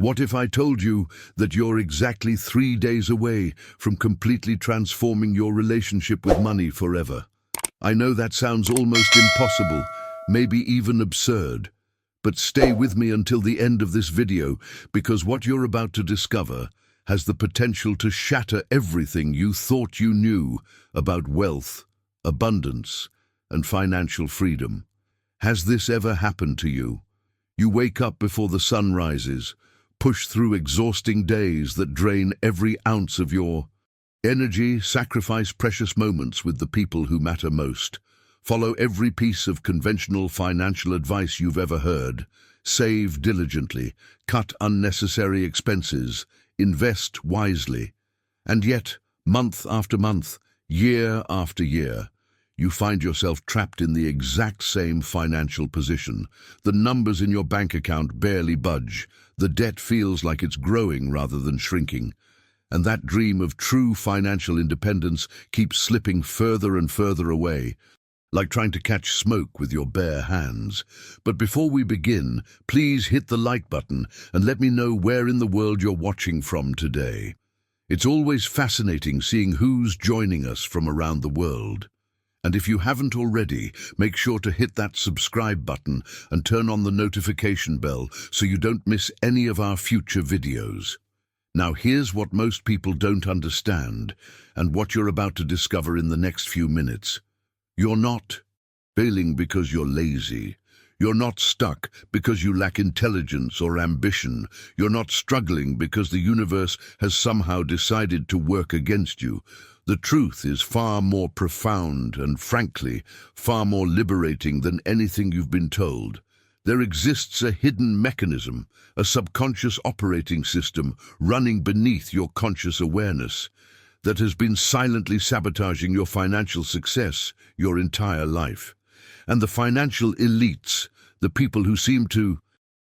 What if I told you that you're exactly 3 days away from completely transforming your relationship with money forever? I know that sounds almost impossible, maybe even absurd, but stay with me until the end of this video because what you're about to discover has the potential to shatter everything you thought you knew about wealth, abundance, and financial freedom. Has this ever happened to you? You wake up before the sun rises, push through exhausting days that drain every ounce of your energy, sacrifice precious moments with the people who matter most, follow every piece of conventional financial advice you've ever heard, save diligently, cut unnecessary expenses, invest wisely. And yet, month after month, year after year, you find yourself trapped in the exact same financial position. The numbers in your bank account barely budge. The debt feels like it's growing rather than shrinking. And that dream of true financial independence keeps slipping further and further away, like trying to catch smoke with your bare hands. But before we begin, please hit the like button and let me know where in the world you're watching from today. It's always fascinating seeing who's joining us from around the world. And if you haven't already, make sure to hit that subscribe button and turn on the notification bell so you don't miss any of our future videos. Now here's what most people don't understand and what you're about to discover in the next few minutes. You're not failing because you're lazy. You're not stuck because you lack intelligence or ambition. You're not struggling because the universe has somehow decided to work against you. The truth is far more profound and, frankly, far more liberating than anything you've been told. There exists a hidden mechanism, a subconscious operating system running beneath your conscious awareness that has been silently sabotaging your financial success your entire life. And the financial elites, the people who seem to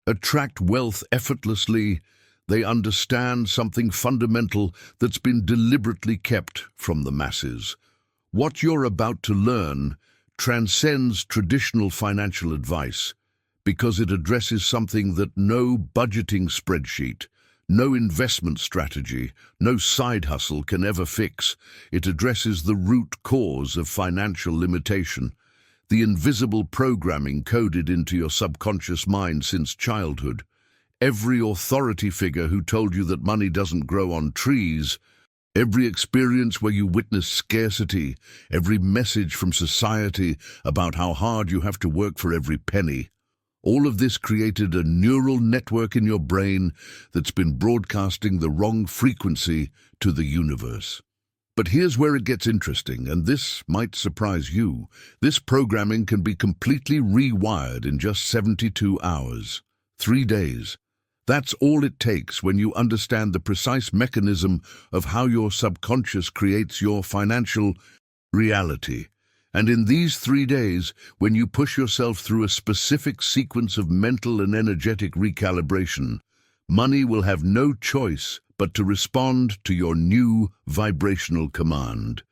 attract wealth effortlessly, they understand something fundamental that's been deliberately kept from the masses. What you're about to learn transcends traditional financial advice because it addresses something that no budgeting spreadsheet, no investment strategy, no side hustle can ever fix. It addresses the root cause of financial limitation, the invisible programming coded into your subconscious mind since childhood. Every authority figure who told you that money doesn't grow on trees, every experience where you witness scarcity, every message from society about how hard you have to work for every penny, all of this created a neural network in your brain that's been broadcasting the wrong frequency to the universe. But here's where it gets interesting, and this might surprise you. This programming can be completely rewired in just 72 hours, 3 days. That's all it takes when you understand the precise mechanism of how your subconscious creates your financial reality. And in these 3 days, when you push yourself through a specific sequence of mental and energetic recalibration, money will have no choice but to respond to your new vibrational command.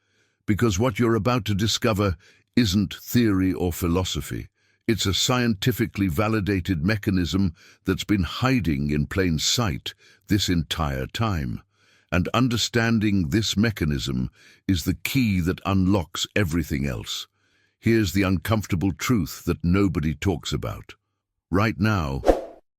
Because what you're about to discover isn't theory or philosophy. It's a scientifically validated mechanism that's been hiding in plain sight this entire time. And understanding this mechanism is the key that unlocks everything else. Here's the uncomfortable truth that nobody talks about. Right now,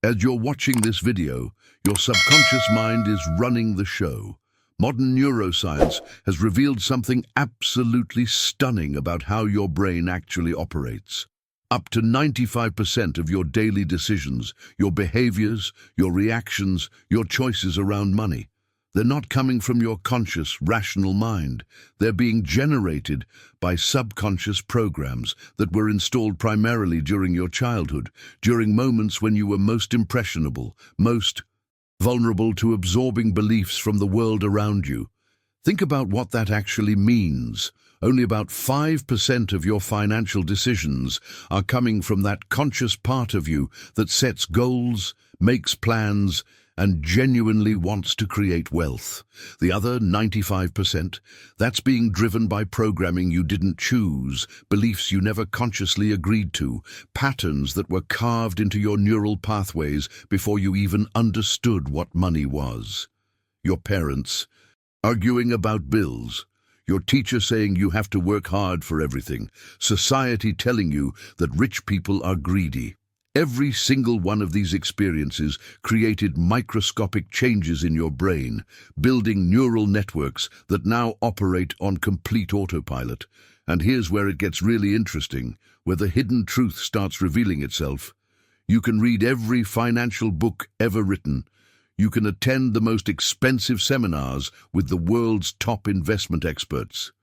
as you're watching this video, your subconscious mind is running the show. Modern neuroscience has revealed something absolutely stunning about how your brain actually operates. Up to 95% of your daily decisions, your behaviors, your reactions, your choices around money, they're not coming from your conscious, rational mind. They're being generated by subconscious programs that were installed primarily during your childhood, during moments when you were most impressionable, most vulnerable to absorbing beliefs from the world around you. Think about what that actually means. Only about 5% of your financial decisions are coming from that conscious part of you that sets goals, makes plans, and genuinely wants to create wealth. The other 95%, that's being driven by programming you didn't choose, beliefs you never consciously agreed to, patterns that were carved into your neural pathways before you even understood what money was. Your parents arguing about bills, your teacher saying you have to work hard for everything, society telling you that rich people are greedy. Every single one of these experiences created microscopic changes in your brain, building neural networks that now operate on complete autopilot. And here's where it gets really interesting, where the hidden truth starts revealing itself. You can read every financial book ever written. You can attend the most expensive seminars with the world's top investment experts.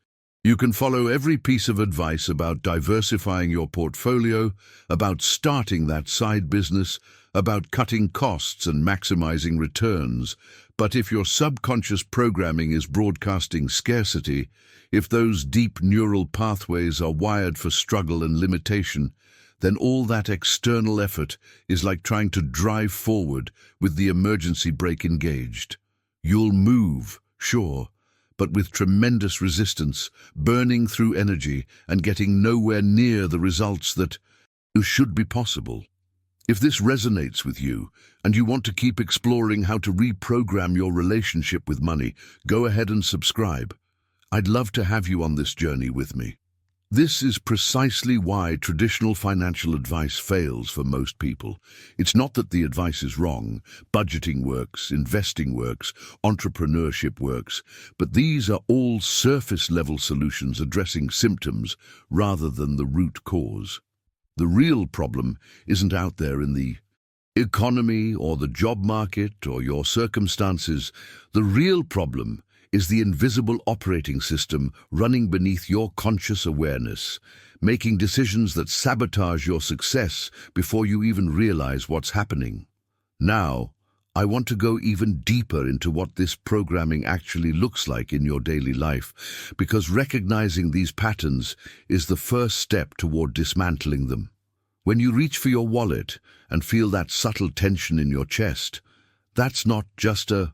You can follow every piece of advice about diversifying your portfolio, about starting that side business, about cutting costs and maximizing returns. But if your subconscious programming is broadcasting scarcity, if those deep neural pathways are wired for struggle and limitation, then all that external effort is like trying to drive forward with the emergency brake engaged. You'll move, sure, but with tremendous resistance, burning through energy and getting nowhere near the results that should be possible. If this resonates with you and you want to keep exploring how to reprogram your relationship with money, go ahead and subscribe. I'd love to have you on this journey with me. This is precisely why traditional financial advice fails for most people. It's not that the advice is wrong. Budgeting works, investing works, entrepreneurship works, but these are all surface-level solutions addressing symptoms rather than the root cause. The real problem isn't out there in the economy or the job market or your circumstances. The real problem is the invisible operating system running beneath your conscious awareness, making decisions that sabotage your success before you even realize what's happening. Now, I want to go even deeper into what this programming actually looks like in your daily life, because recognizing these patterns is the first step toward dismantling them. When you reach for your wallet and feel that subtle tension in your chest, that's not just a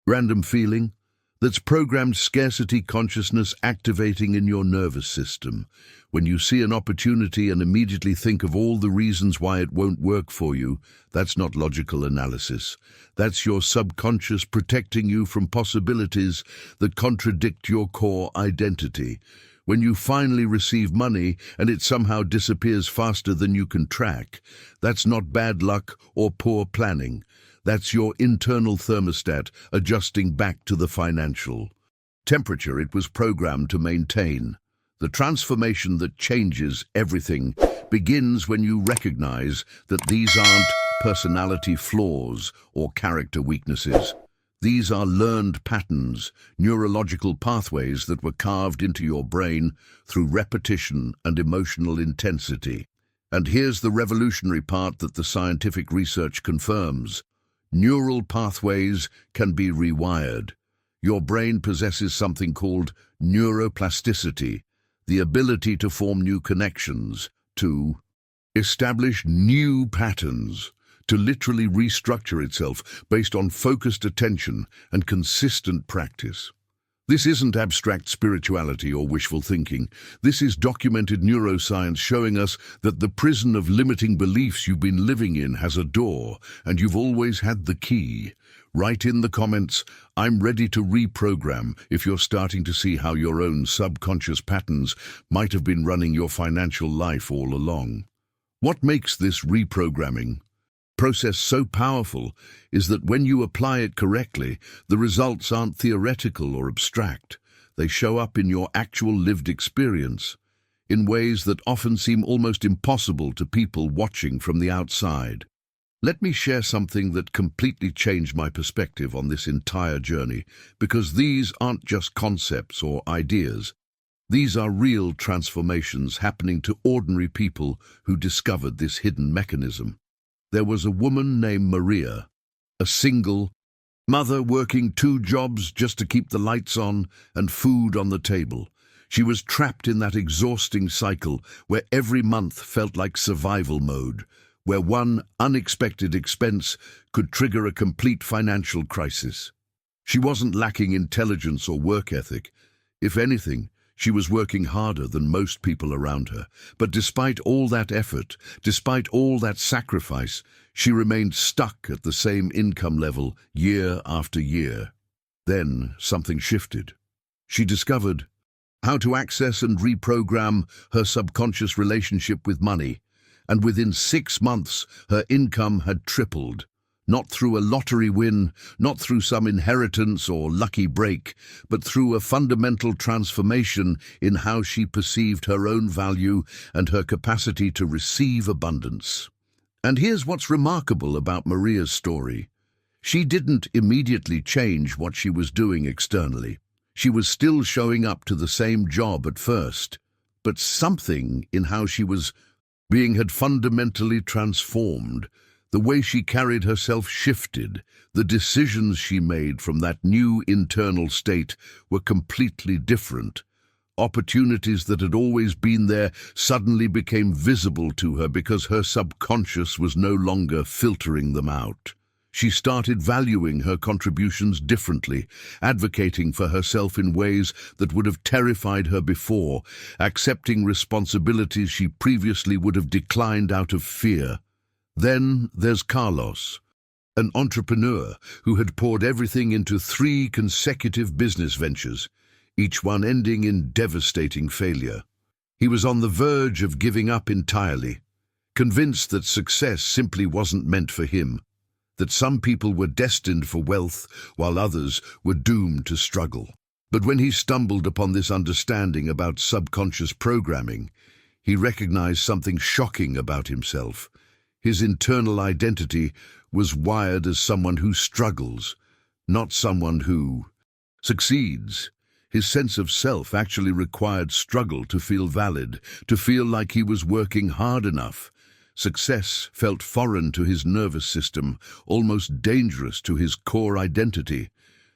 random feeling. That's programmed scarcity consciousness activating in your nervous system. When you see an opportunity and immediately think of all the reasons why it won't work for you, that's not logical analysis. That's your subconscious protecting you from possibilities that contradict your core identity. When you finally receive money and it somehow disappears faster than you can track, that's not bad luck or poor planning. That's your internal thermostat adjusting back to the financial temperature it was programmed to maintain. The transformation that changes everything begins when you recognize that these aren't personality flaws or character weaknesses. These are learned patterns, neurological pathways that were carved into your brain through repetition and emotional intensity. And here's the revolutionary part that the scientific research confirms. Neural pathways can be rewired. Your brain possesses something called neuroplasticity, the ability to form new connections, to establish new patterns, to literally restructure itself based on focused attention and consistent practice. This isn't abstract spirituality or wishful thinking. This is documented neuroscience showing us that the prison of limiting beliefs you've been living in has a door, and you've always had the key. Write in the comments, "I'm ready to reprogram," if you're starting to see how your own subconscious patterns might have been running your financial life all along. What makes this reprogramming process so powerful is that when you apply it correctly, the results aren't theoretical or abstract. They show up in your actual lived experience, in ways that often seem almost impossible to people watching from the outside. Let me share something that completely changed my perspective on this entire journey, because these aren't just concepts or ideas. These are real transformations happening to ordinary people who discovered this hidden mechanism. There was a woman named Maria, a single mother working 2 jobs just to keep the lights on and food on the table. She was trapped in that exhausting cycle where every month felt like survival mode. where one unexpected expense could trigger a complete financial crisis. She wasn't lacking intelligence or work ethic. If anything, she was working harder than most people around her. But despite all that effort, despite all that sacrifice, she remained stuck at the same income level year after year. Then something shifted. She discovered how to access and reprogram her subconscious relationship with money, and within 6 months her income had tripled. Not through a lottery win, not through some inheritance or lucky break, but through a fundamental transformation in how she perceived her own value and her capacity to receive abundance. And here's what's remarkable about Maria's story. She didn't immediately change what she was doing externally. She was still showing up to the same job at first, but something in how she was being had fundamentally transformed. The way she carried herself shifted. The decisions she made from that new internal state were completely different. Opportunities that had always been there suddenly became visible to her because her subconscious was no longer filtering them out. She started valuing her contributions differently, advocating for herself in ways that would have terrified her before, accepting responsibilities she previously would have declined out of fear. Then there's Carlos, an entrepreneur who had poured everything into 3 consecutive business ventures, each one ending in devastating failure. He was on the verge of giving up entirely, convinced that success simply wasn't meant for him, that some people were destined for wealth while others were doomed to struggle. But when he stumbled upon this understanding about subconscious programming, he recognized something shocking about himself. His internal identity was wired as someone who struggles, not someone who succeeds. His sense of self actually required struggle to feel valid, to feel like he was working hard enough. Success felt foreign to his nervous system, almost dangerous to his core identity.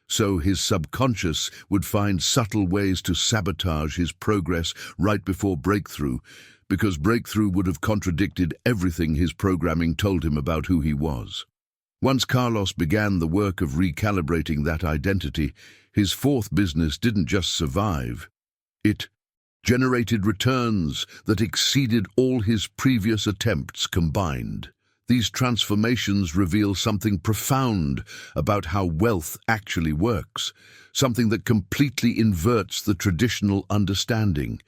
So his subconscious would find subtle ways to sabotage his progress right before breakthrough, because breakthrough would have contradicted everything his programming told him about who he was. Once Carlos began the work of recalibrating that identity, his 4th business didn't just survive. It generated returns that exceeded all his previous attempts combined. These transformations reveal something profound about how wealth actually works, something that completely inverts the traditional understanding.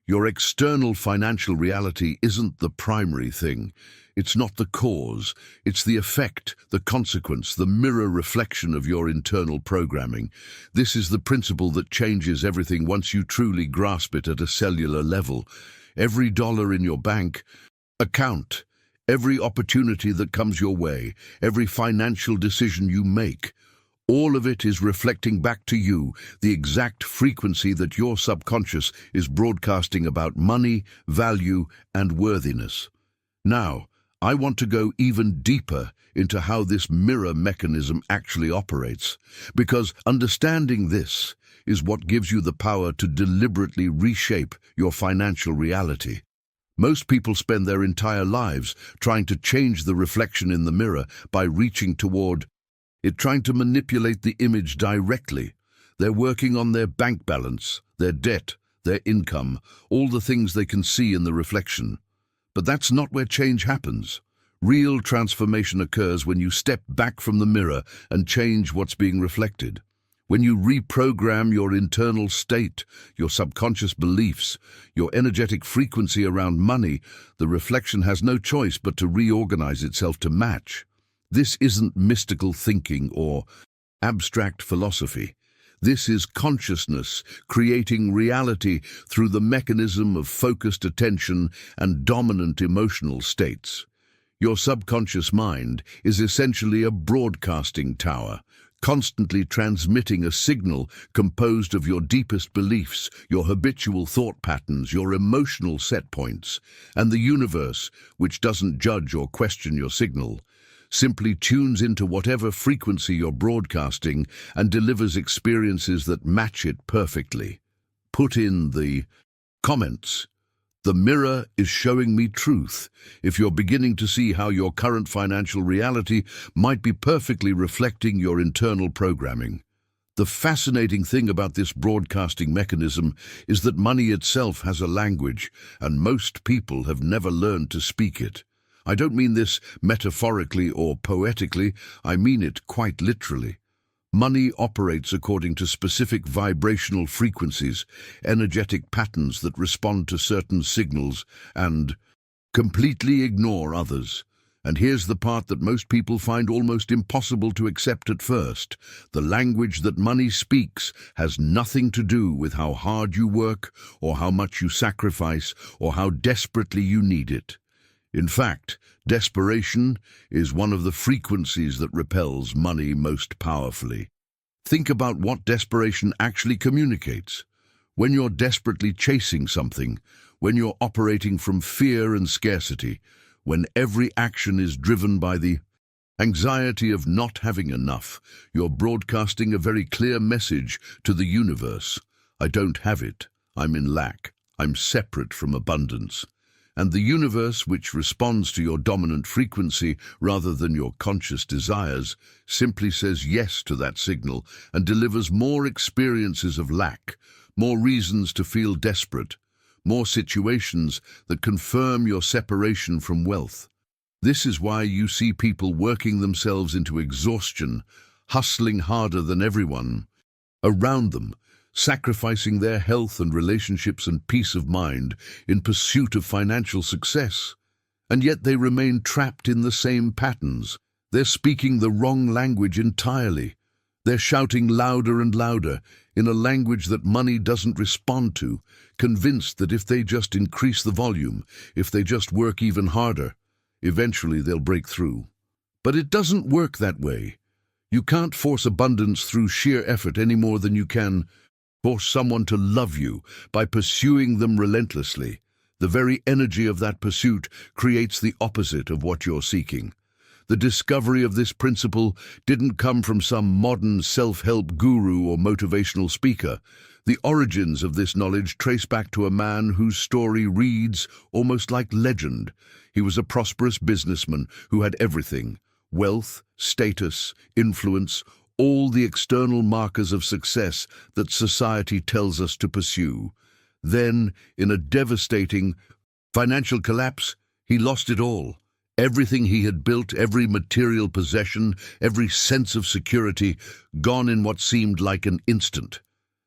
Your external financial reality isn't the primary thing. It's not the cause. It's the effect, the consequence, the mirror reflection of your internal programming. This is the principle that changes everything once you truly grasp it at a cellular level. Every dollar in your bank account, every opportunity that comes your way, every financial decision you make, all of it is reflecting back to you the exact frequency that your subconscious is broadcasting about money, value, and worthiness. Now, I want to go even deeper into how this mirror mechanism actually operates, because understanding this is what gives you the power to deliberately reshape your financial reality. Most people spend their entire lives trying to change the reflection in the mirror by reaching toward it, trying to manipulate the image directly. They're working on their bank balance, their debt, their income, all the things they can see in the reflection. But that's not where change happens. Real transformation occurs when you step back from the mirror and change what's being reflected. When you reprogram your internal state, your subconscious beliefs, your energetic frequency around money, the reflection has no choice but to reorganize itself to match. This isn't mystical thinking or abstract philosophy. This is consciousness creating reality through the mechanism of focused attention and dominant emotional states. Your subconscious mind is essentially a broadcasting tower, constantly transmitting a signal composed of your deepest beliefs, your habitual thought patterns, your emotional set points, and the universe, which doesn't judge or question your signal, simply tunes into whatever frequency you're broadcasting and delivers experiences that match it perfectly. Put in the comments The mirror is showing me truth. If you're beginning to see how your current financial reality might be perfectly reflecting your internal programming. The fascinating thing about this broadcasting mechanism is that money itself has a language, and most people have never learned to speak it. I don't mean this metaphorically or poetically, I mean it quite literally. Money operates according to specific vibrational frequencies, energetic patterns that respond to certain signals and completely ignore others. And here's the part that most people find almost impossible to accept at first. The language that money speaks has nothing to do with how hard you work, or how much you sacrifice, or how desperately you need it. In fact, desperation is one of the frequencies that repels money most powerfully. Think about what desperation actually communicates. When you're desperately chasing something, when you're operating from fear and scarcity, when every action is driven by the anxiety of not having enough, you're broadcasting a very clear message to the universe. I don't have it. I'm in lack. I'm separate from abundance. And the universe, which responds to your dominant frequency rather than your conscious desires, simply says yes to that signal and delivers more experiences of lack, more reasons to feel desperate, more situations that confirm your separation from wealth. This is why you see people working themselves into exhaustion, hustling harder than everyone around them, sacrificing their health and relationships and peace of mind in pursuit of financial success. And yet they remain trapped in the same patterns. They're speaking the wrong language entirely. They're shouting louder and louder in a language that money doesn't respond to, convinced that if they just increase the volume, if they just work even harder, eventually they'll break through. But it doesn't work that way. You can't force abundance through sheer effort any more than you can force someone to love you by pursuing them relentlessly. The very energy of that pursuit creates the opposite of what you're seeking. The discovery of this principle didn't come from some modern self-help guru or motivational speaker. The origins of this knowledge trace back to a man whose story reads almost like legend. He was a prosperous businessman who had everything: wealth, status, influence, all the external markers of success that society tells us to pursue. Then, in a devastating financial collapse, he lost it all. Everything he had built, every material possession, every sense of security, gone in what seemed like an instant.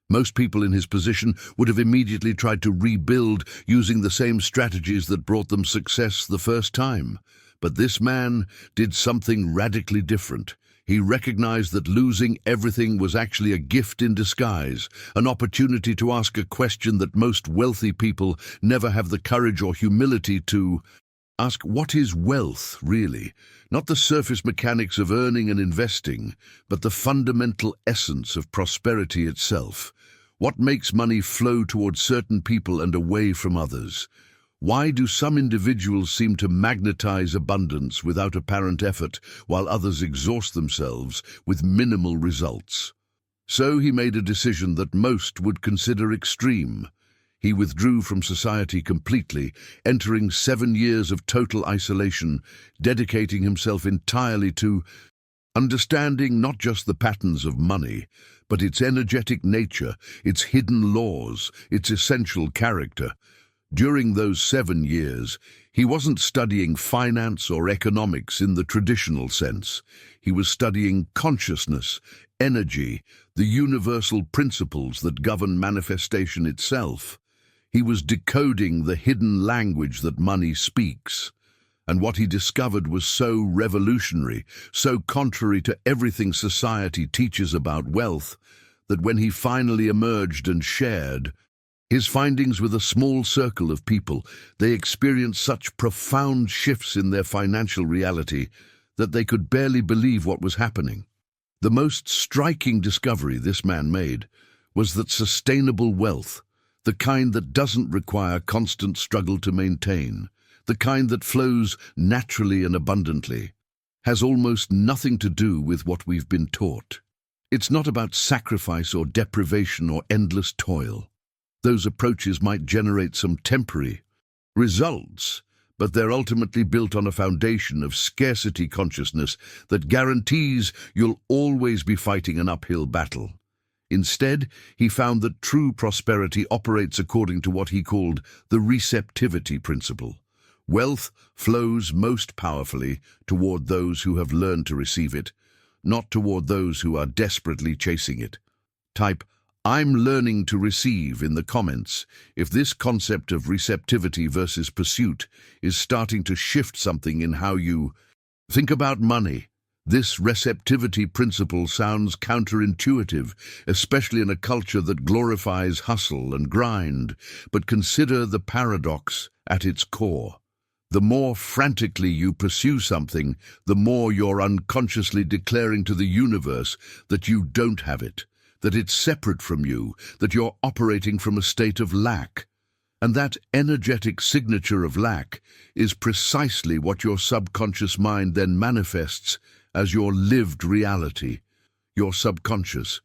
Most people in his position would have immediately tried to rebuild using the same strategies that brought them success the first time. But this man did something radically different. He recognized that losing everything was actually a gift in disguise, an opportunity to ask a question that most wealthy people never have the courage or humility to ask. What is wealth, really? Not the surface mechanics of earning and investing, but the fundamental essence of prosperity itself. What makes money flow towards certain people and away from others? Why do some individuals seem to magnetize abundance without apparent effort, while others exhaust themselves with minimal results? So he made a decision that most would consider extreme. He withdrew from society completely, entering 7 years of total isolation, dedicating himself entirely to understanding not just the patterns of money, but its energetic nature, its hidden laws, its essential character. During those 7 years, he wasn't studying finance or economics in the traditional sense. He was studying consciousness, energy, the universal principles that govern manifestation itself. He was decoding the hidden language that money speaks. And what he discovered was so revolutionary, so contrary to everything society teaches about wealth, that when he finally emerged and shared his findings with a small circle of people, they experienced such profound shifts in their financial reality that they could barely believe what was happening. The most striking discovery this man made was that sustainable wealth, the kind that doesn't require constant struggle to maintain, the kind that flows naturally and abundantly, has almost nothing to do with what we've been taught. It's not about sacrifice or deprivation or endless toil. Those approaches might generate some temporary results, but they're ultimately built on a foundation of scarcity consciousness that guarantees you'll always be fighting an uphill battle. Instead, he found that true prosperity operates according to what he called the receptivity principle. Wealth flows most powerfully toward those who have learned to receive it, not toward those who are desperately chasing it. Type, "I'm learning to receive" in the comments if this concept of receptivity versus pursuit is starting to shift something in how you think about money. This receptivity principle sounds counterintuitive, especially in a culture that glorifies hustle and grind, but consider the paradox at its core. The more frantically you pursue something, the more you're unconsciously declaring to the universe that you don't have it, that it's separate from you, that you're operating from a state of lack. And that energetic signature of lack is precisely what your subconscious mind then manifests as your lived reality. Your subconscious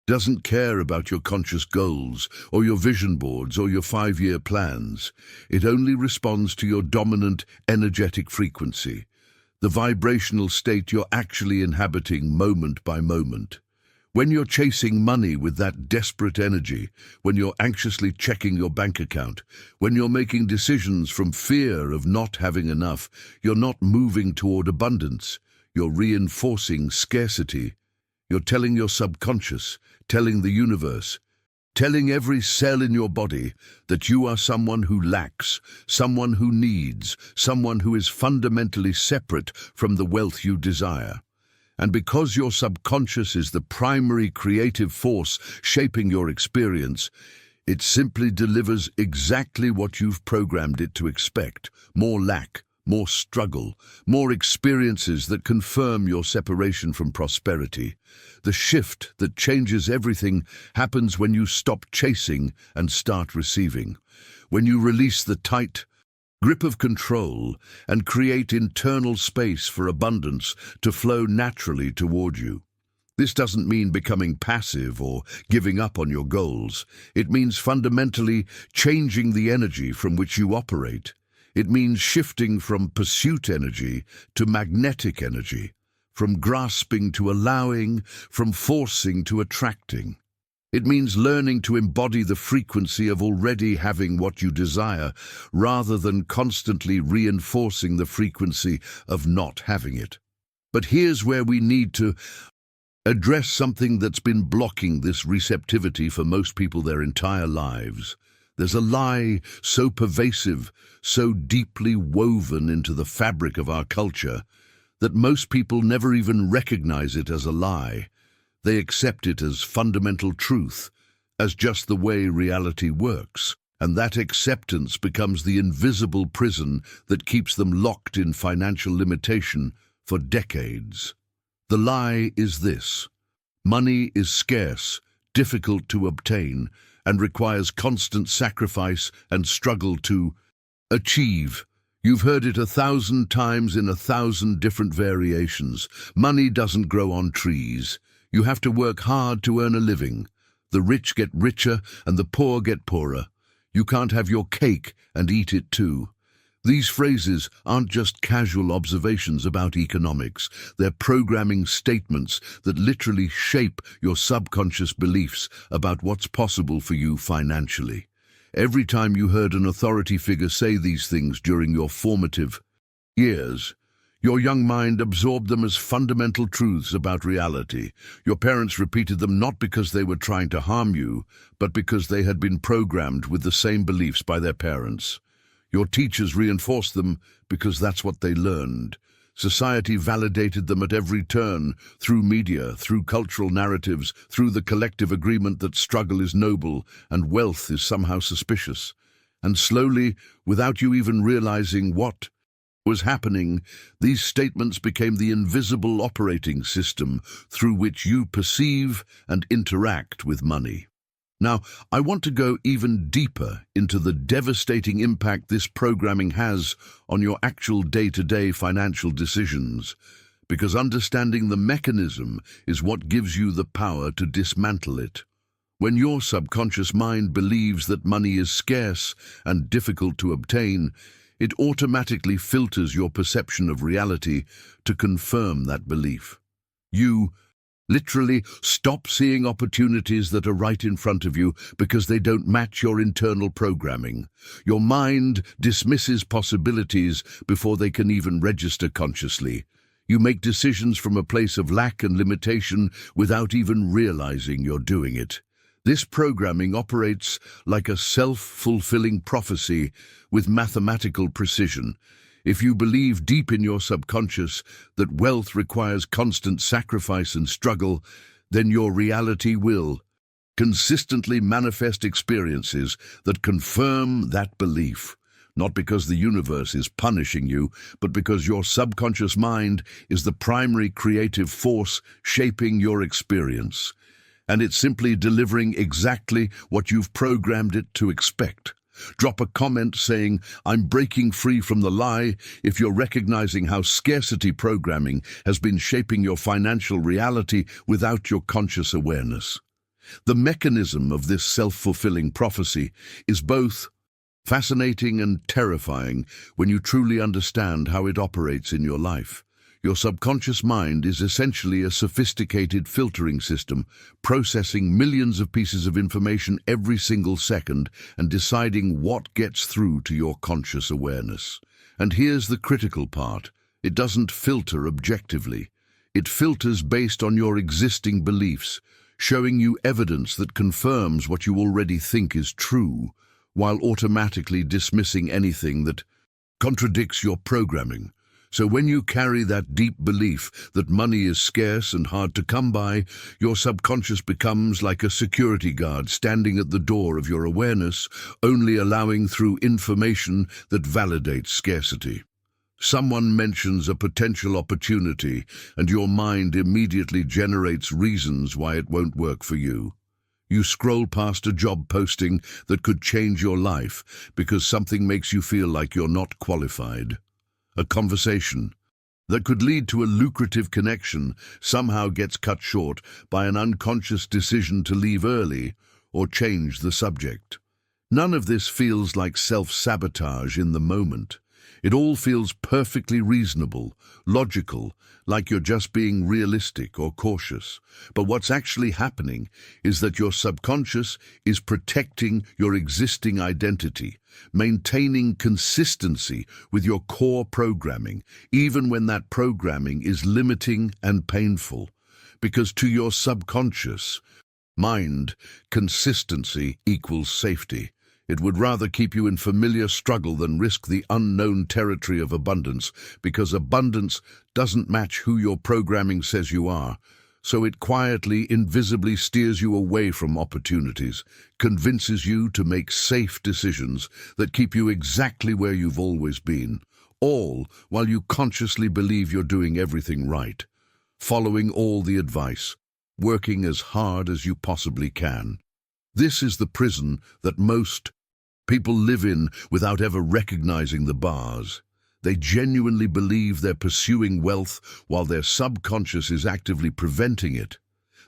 doesn't care about your conscious goals or your vision boards or your 5-year plans. It only responds to your dominant energetic frequency, the vibrational state you're actually inhabiting moment by moment. When you're chasing money with that desperate energy, when you're anxiously checking your bank account, when you're making decisions from fear of not having enough, you're not moving toward abundance. You're reinforcing scarcity. You're telling your subconscious, telling the universe, telling every cell in your body that you are someone who lacks, someone who needs, someone who is fundamentally separate from the wealth you desire. And because your subconscious is the primary creative force shaping your experience, it simply delivers exactly what you've programmed it to expect: more lack, more struggle, more experiences that confirm your separation from prosperity. The shift that changes everything happens when you stop chasing and start receiving. When you release the tight grip of control and create internal space for abundance to flow naturally toward you. This doesn't mean becoming passive or giving up on your goals. It means fundamentally changing the energy from which you operate. It means shifting from pursuit energy to magnetic energy, from grasping to allowing, from forcing to attracting. It means learning to embody the frequency of already having what you desire, rather than constantly reinforcing the frequency of not having it. But here's where we need to address something that's been blocking this receptivity for most people their entire lives. There's a lie so pervasive, so deeply woven into the fabric of our culture, that most people never even recognize it as a lie. They accept it as fundamental truth, as just the way reality works, and that acceptance becomes the invisible prison that keeps them locked in financial limitation for decades. The lie is this: money is scarce, difficult to obtain, and requires constant sacrifice and struggle to achieve. You've heard it 1,000 times in 1,000 different variations. Money doesn't grow on trees. You have to work hard to earn a living. The rich get richer and the poor get poorer. You can't have your cake and eat it too. These phrases aren't just casual observations about economics. They're programming statements that literally shape your subconscious beliefs about what's possible for you financially. Every time you heard an authority figure say these things during your formative years, your young mind absorbed them as fundamental truths about reality. Your parents repeated them not because they were trying to harm you, but because they had been programmed with the same beliefs by their parents. Your teachers reinforced them because that's what they learned. Society validated them at every turn, through media, through cultural narratives, through the collective agreement that struggle is noble and wealth is somehow suspicious. And slowly, without you even realizing what was happening, these statements became the invisible operating system through which you perceive and interact with money. Now, I want to go even deeper into the devastating impact this programming has on your actual day-to-day financial decisions, because understanding the mechanism is what gives you the power to dismantle it. When your subconscious mind believes that money is scarce and difficult to obtain, it automatically filters your perception of reality to confirm that belief. You literally stop seeing opportunities that are right in front of you because they don't match your internal programming. Your mind dismisses possibilities before they can even register consciously. You make decisions from a place of lack and limitation without even realizing you're doing it. This programming operates like a self-fulfilling prophecy with mathematical precision. If you believe deep in your subconscious that wealth requires constant sacrifice and struggle, then your reality will consistently manifest experiences that confirm that belief. Not because the universe is punishing you, but because your subconscious mind is the primary creative force shaping your experience. And it's simply delivering exactly what you've programmed it to expect. Drop a comment saying, "I'm breaking free from the lie," if you're recognizing how scarcity programming has been shaping your financial reality without your conscious awareness. The mechanism of this self-fulfilling prophecy is both fascinating and terrifying when you truly understand how it operates in your life. Your subconscious mind is essentially a sophisticated filtering system, processing millions of pieces of information every single second and deciding what gets through to your conscious awareness. And here's the critical part. It doesn't filter objectively. It filters based on your existing beliefs, showing you evidence that confirms what you already think is true, while automatically dismissing anything that contradicts your programming. So when you carry that deep belief that money is scarce and hard to come by, your subconscious becomes like a security guard standing at the door of your awareness, only allowing through information that validates scarcity. Someone mentions a potential opportunity, and your mind immediately generates reasons why it won't work for you. You scroll past a job posting that could change your life because something makes you feel like you're not qualified. A conversation that could lead to a lucrative connection somehow gets cut short by an unconscious decision to leave early or change the subject. None of this feels like self-sabotage in the moment. It all feels perfectly reasonable, logical, like you're just being realistic or cautious. But what's actually happening is that your subconscious is protecting your existing identity, maintaining consistency with your core programming, even when that programming is limiting and painful. Because to your subconscious mind, consistency equals safety. It would rather keep you in familiar struggle than risk the unknown territory of abundance, because abundance doesn't match who your programming says you are. So it quietly, invisibly steers you away from opportunities, convinces you to make safe decisions that keep you exactly where you've always been, all while you consciously believe you're doing everything right, following all the advice, working as hard as you possibly can. This is the prison that most people live in without ever recognizing the bars. They genuinely believe they're pursuing wealth while their subconscious is actively preventing it.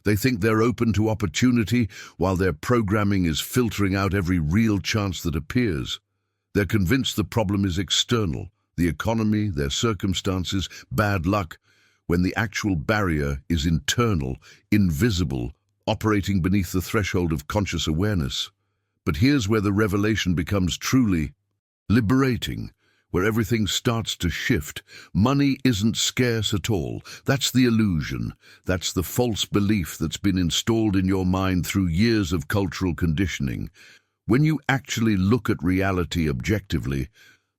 They think they're open to opportunity while their programming is filtering out every real chance that appears. They're convinced the problem is external, the economy, their circumstances, bad luck, when the actual barrier is internal, invisible, operating beneath the threshold of conscious awareness. But here's where the revelation becomes truly liberating, where everything starts to shift. Money isn't scarce at all. That's the illusion. That's the false belief that's been installed in your mind through years of cultural conditioning. When you actually look at reality objectively,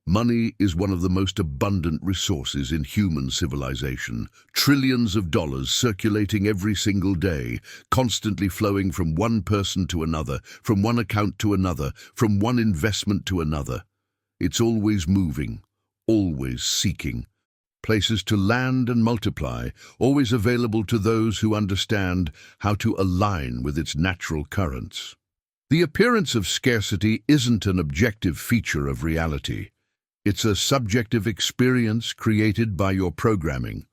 money is one of the most abundant resources in human civilization. Trillions of dollars circulating every single day, constantly flowing from one person to another, from one account to another, from one investment to another. It's always moving, always seeking. Places to land and multiply, always available to those who understand how to align with its natural currents. The appearance of scarcity isn't an objective feature of reality. It's a subjective experience created by your programming.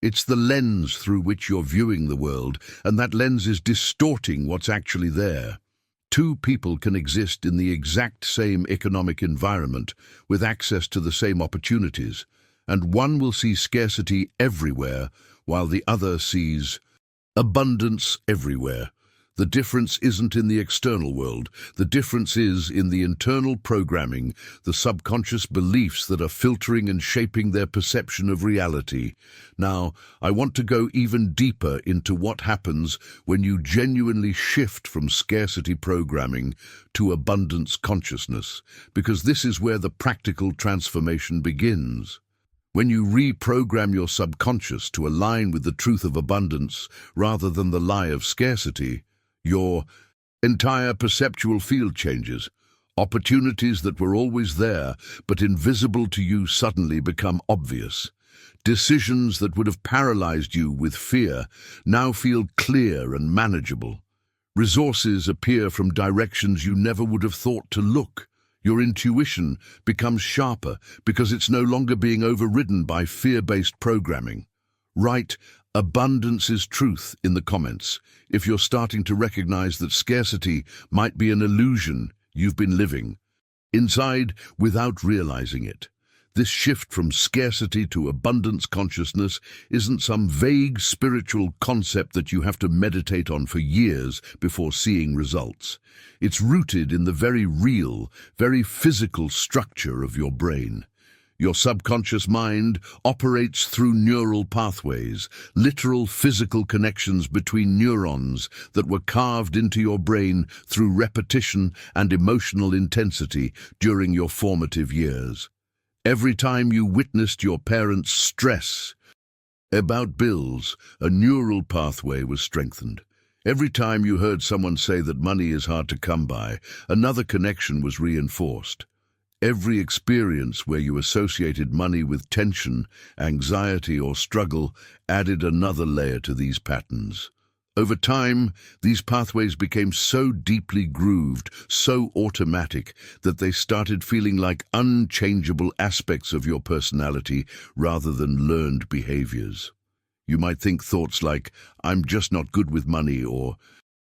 It's the lens through which you're viewing the world, and that lens is distorting what's actually there. Two people can exist in the exact same economic environment with access to the same opportunities, and one will see scarcity everywhere while the other sees abundance everywhere. The difference isn't in the external world. The difference is in the internal programming, the subconscious beliefs that are filtering and shaping their perception of reality. Now, I want to go even deeper into what happens when you genuinely shift from scarcity programming to abundance consciousness, because this is where the practical transformation begins. When you reprogram your subconscious to align with the truth of abundance rather than the lie of scarcity, your entire perceptual field changes. Opportunities that were always there but invisible to you suddenly become obvious. Decisions that would have paralyzed you with fear now feel clear and manageable. Resources appear from directions you never would have thought to look. Your intuition becomes sharper because it's no longer being overridden by fear-based programming. Write "abundance is truth" in the comments if you're starting to recognize that scarcity might be an illusion you've been living inside without realizing it. This shift from scarcity to abundance consciousness isn't some vague spiritual concept that you have to meditate on for years before seeing results. It's rooted in the very real, very physical structure of your brain. Your subconscious mind operates through neural pathways, literal physical connections between neurons that were carved into your brain through repetition and emotional intensity during your formative years. Every time you witnessed your parents stress about bills, a neural pathway was strengthened. Every time you heard someone say that money is hard to come by, another connection was reinforced. Every experience where you associated money with tension, anxiety, or struggle added another layer to these patterns. Over time, these pathways became so deeply grooved, so automatic, that they started feeling like unchangeable aspects of your personality rather than learned behaviors. You might think thoughts like, "I'm just not good with money," or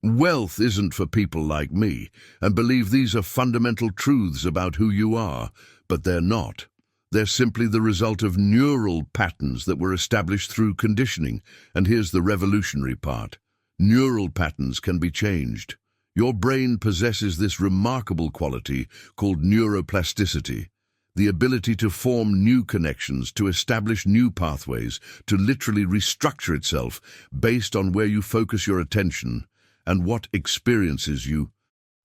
"wealth isn't for people like me," and believe these are fundamental truths about who you are, but they're not. They're simply the result of neural patterns that were established through conditioning. And here's the revolutionary part. Neural patterns can be changed. Your brain possesses this remarkable quality called neuroplasticity, the ability to form new connections, to establish new pathways, to literally restructure itself based on where you focus your attention and what experiences you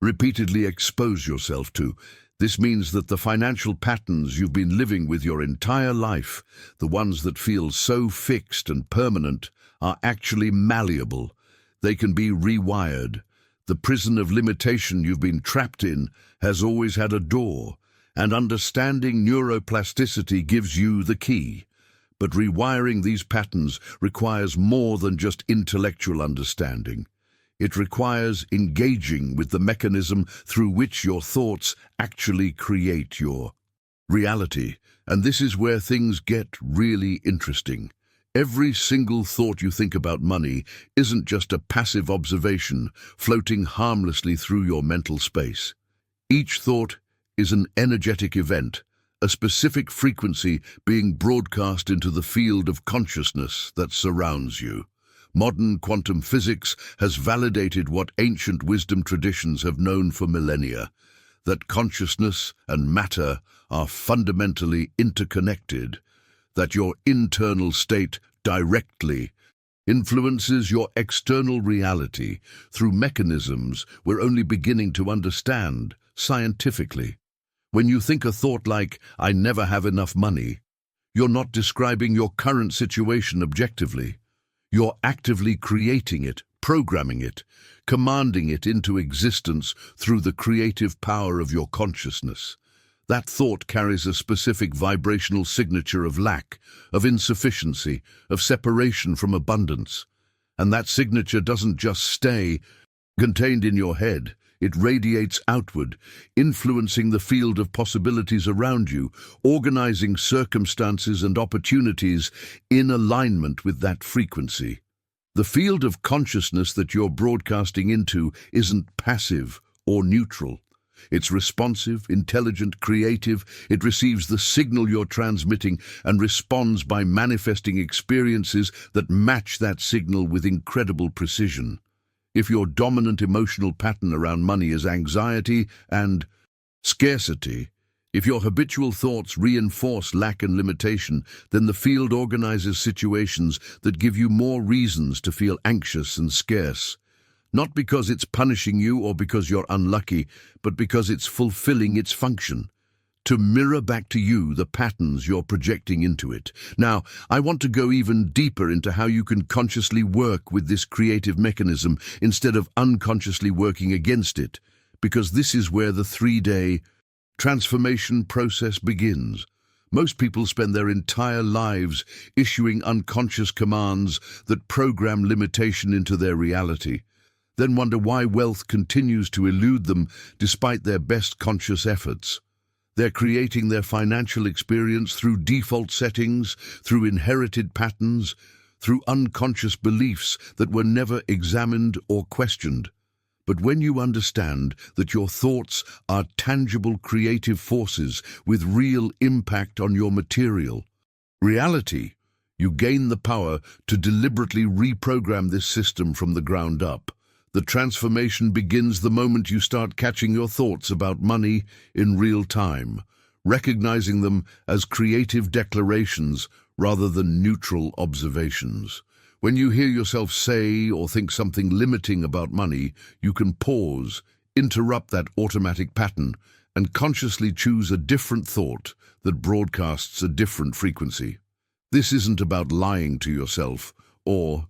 repeatedly expose yourself to. This means that the financial patterns you've been living with your entire life, the ones that feel so fixed and permanent, are actually malleable. They can be rewired. The prison of limitation you've been trapped in has always had a door, and understanding neuroplasticity gives you the key. But rewiring these patterns requires more than just intellectual understanding. It requires engaging with the mechanism through which your thoughts actually create your reality. And this is where things get really interesting. Every single thought you think about money isn't just a passive observation floating harmlessly through your mental space. Each thought is an energetic event, a specific frequency being broadcast into the field of consciousness that surrounds you. Modern quantum physics has validated what ancient wisdom traditions have known for millennia, that consciousness and matter are fundamentally interconnected, that your internal state directly influences your external reality through mechanisms we're only beginning to understand scientifically. When you think a thought like, "I never have enough money," you're not describing your current situation objectively. You're actively creating it, programming it, commanding it into existence through the creative power of your consciousness. That thought carries a specific vibrational signature of lack, of insufficiency, of separation from abundance. And that signature doesn't just stay contained in your head. It radiates outward, influencing the field of possibilities around you, organizing circumstances and opportunities in alignment with that frequency. The field of consciousness that you're broadcasting into isn't passive or neutral. It's responsive, intelligent, creative. It receives the signal you're transmitting and responds by manifesting experiences that match that signal with incredible precision. If your dominant emotional pattern around money is anxiety and scarcity, if your habitual thoughts reinforce lack and limitation, then the field organizes situations that give you more reasons to feel anxious and scarce. Not because it's punishing you or because you're unlucky, but because it's fulfilling its function, to mirror back to you the patterns you're projecting into it. Now, I want to go even deeper into how you can consciously work with this creative mechanism instead of unconsciously working against it, because this is where the 3-day transformation process begins. Most people spend their entire lives issuing unconscious commands that program limitation into their reality, then wonder why wealth continues to elude them despite their best conscious efforts. They're creating their financial experience through default settings, through inherited patterns, through unconscious beliefs that were never examined or questioned. But when you understand that your thoughts are tangible creative forces with real impact on your material reality, you gain the power to deliberately reprogram this system from the ground up. The transformation begins the moment you start catching your thoughts about money in real time, recognizing them as creative declarations rather than neutral observations. When you hear yourself say or think something limiting about money, you can pause, interrupt that automatic pattern, and consciously choose a different thought that broadcasts a different frequency. This isn't about lying to yourself or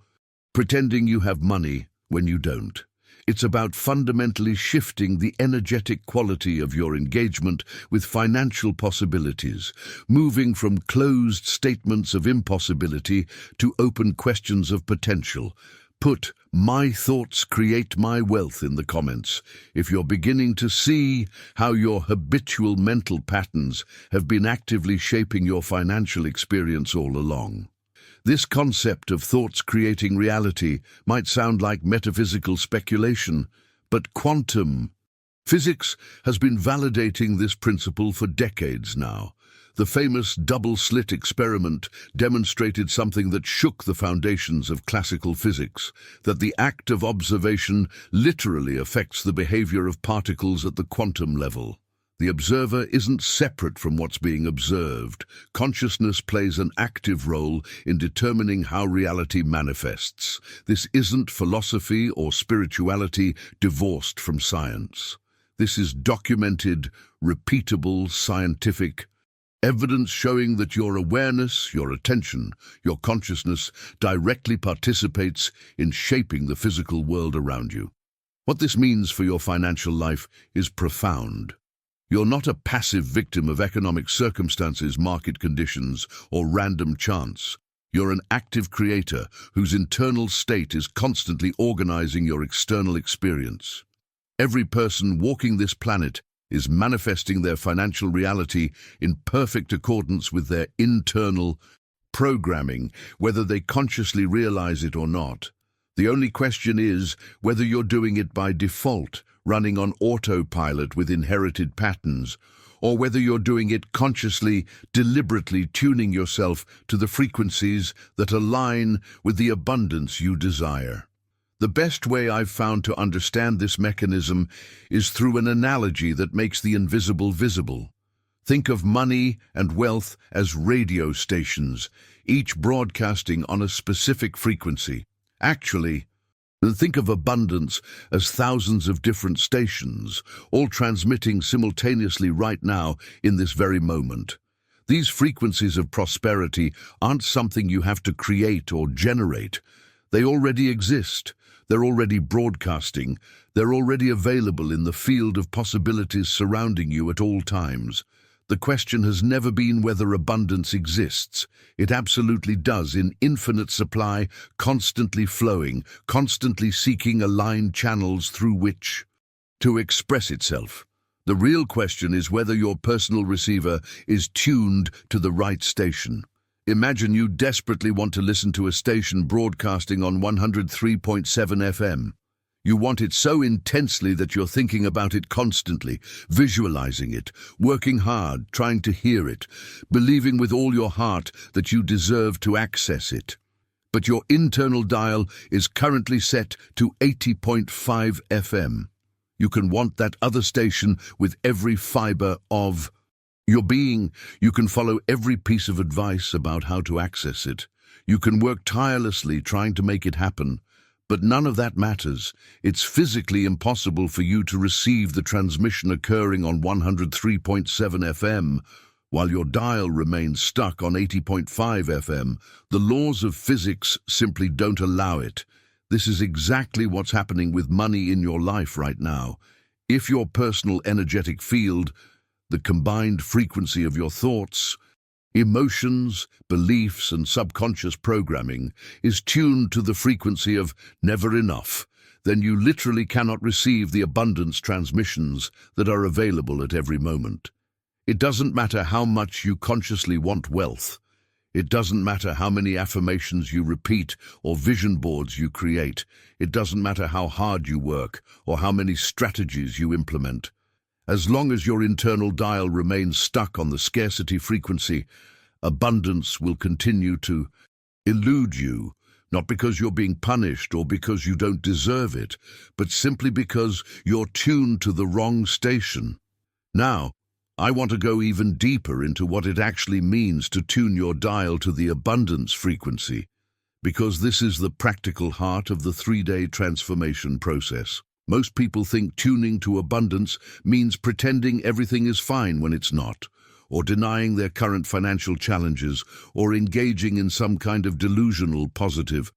pretending you have money when you don't. It's about fundamentally shifting the energetic quality of your engagement with financial possibilities, moving from closed statements of impossibility to open questions of potential. Put "my thoughts create my wealth" in the comments if you're beginning to see how your habitual mental patterns have been actively shaping your financial experience all along. This concept of thoughts creating reality might sound like metaphysical speculation, but quantum physics has been validating this principle for decades now. The famous double-slit experiment demonstrated something that shook the foundations of classical physics, that the act of observation literally affects the behavior of particles at the quantum level. The observer isn't separate from what's being observed. Consciousness plays an active role in determining how reality manifests. This isn't philosophy or spirituality divorced from science. This is documented, repeatable, scientific evidence showing that your awareness, your attention, your consciousness directly participates in shaping the physical world around you. What this means for your financial life is profound. You're not a passive victim of economic circumstances, market conditions, or random chance. You're an active creator whose internal state is constantly organizing your external experience. Every person walking this planet is manifesting their financial reality in perfect accordance with their internal programming, whether they consciously realize it or not. The only question is whether you're doing it by default, running on autopilot with inherited patterns, or whether you're doing it consciously, deliberately tuning yourself to the frequencies that align with the abundance you desire. The best way I've found to understand this mechanism is through an analogy that makes the invisible visible. Think of money and wealth as radio stations, each broadcasting on a specific frequency. Actually, think of abundance as thousands of different stations, all transmitting simultaneously right now in this very moment. These frequencies of prosperity aren't something you have to create or generate. They already exist. They're already broadcasting. They're already available in the field of possibilities surrounding you at all times. The question has never been whether abundance exists. It absolutely does, in infinite supply, constantly flowing, constantly seeking aligned channels through which to express itself. The real question is whether your personal receiver is tuned to the right station. Imagine you desperately want to listen to a station broadcasting on 103.7 FM. You want it so intensely that you're thinking about it constantly, visualizing it, working hard, trying to hear it, believing with all your heart that you deserve to access it. But your internal dial is currently set to 80.5 FM. You can want that other station with every fiber of your being. You can follow every piece of advice about how to access it. You can work tirelessly trying to make it happen. But none of that matters. It's physically impossible for you to receive the transmission occurring on 103.7 FM while your dial remains stuck on 80.5 FM. The laws of physics simply don't allow it. This is exactly what's happening with money in your life right now. If your personal energetic field, the combined frequency of your thoughts, emotions, beliefs, and subconscious programming is tuned to the frequency of never enough, then you literally cannot receive the abundance transmissions that are available at every moment. It doesn't matter how much you consciously want wealth. It doesn't matter how many affirmations you repeat or vision boards you create. It doesn't matter how hard you work or how many strategies you implement. As long as your internal dial remains stuck on the scarcity frequency, abundance will continue to elude you, not because you're being punished or because you don't deserve it, but simply because you're tuned to the wrong station. Now, I want to go even deeper into what it actually means to tune your dial to the abundance frequency, because this is the practical heart of the 3-day transformation process. Most people think tuning to abundance means pretending everything is fine when it's not, or denying their current financial challenges, or engaging in some kind of delusional positive,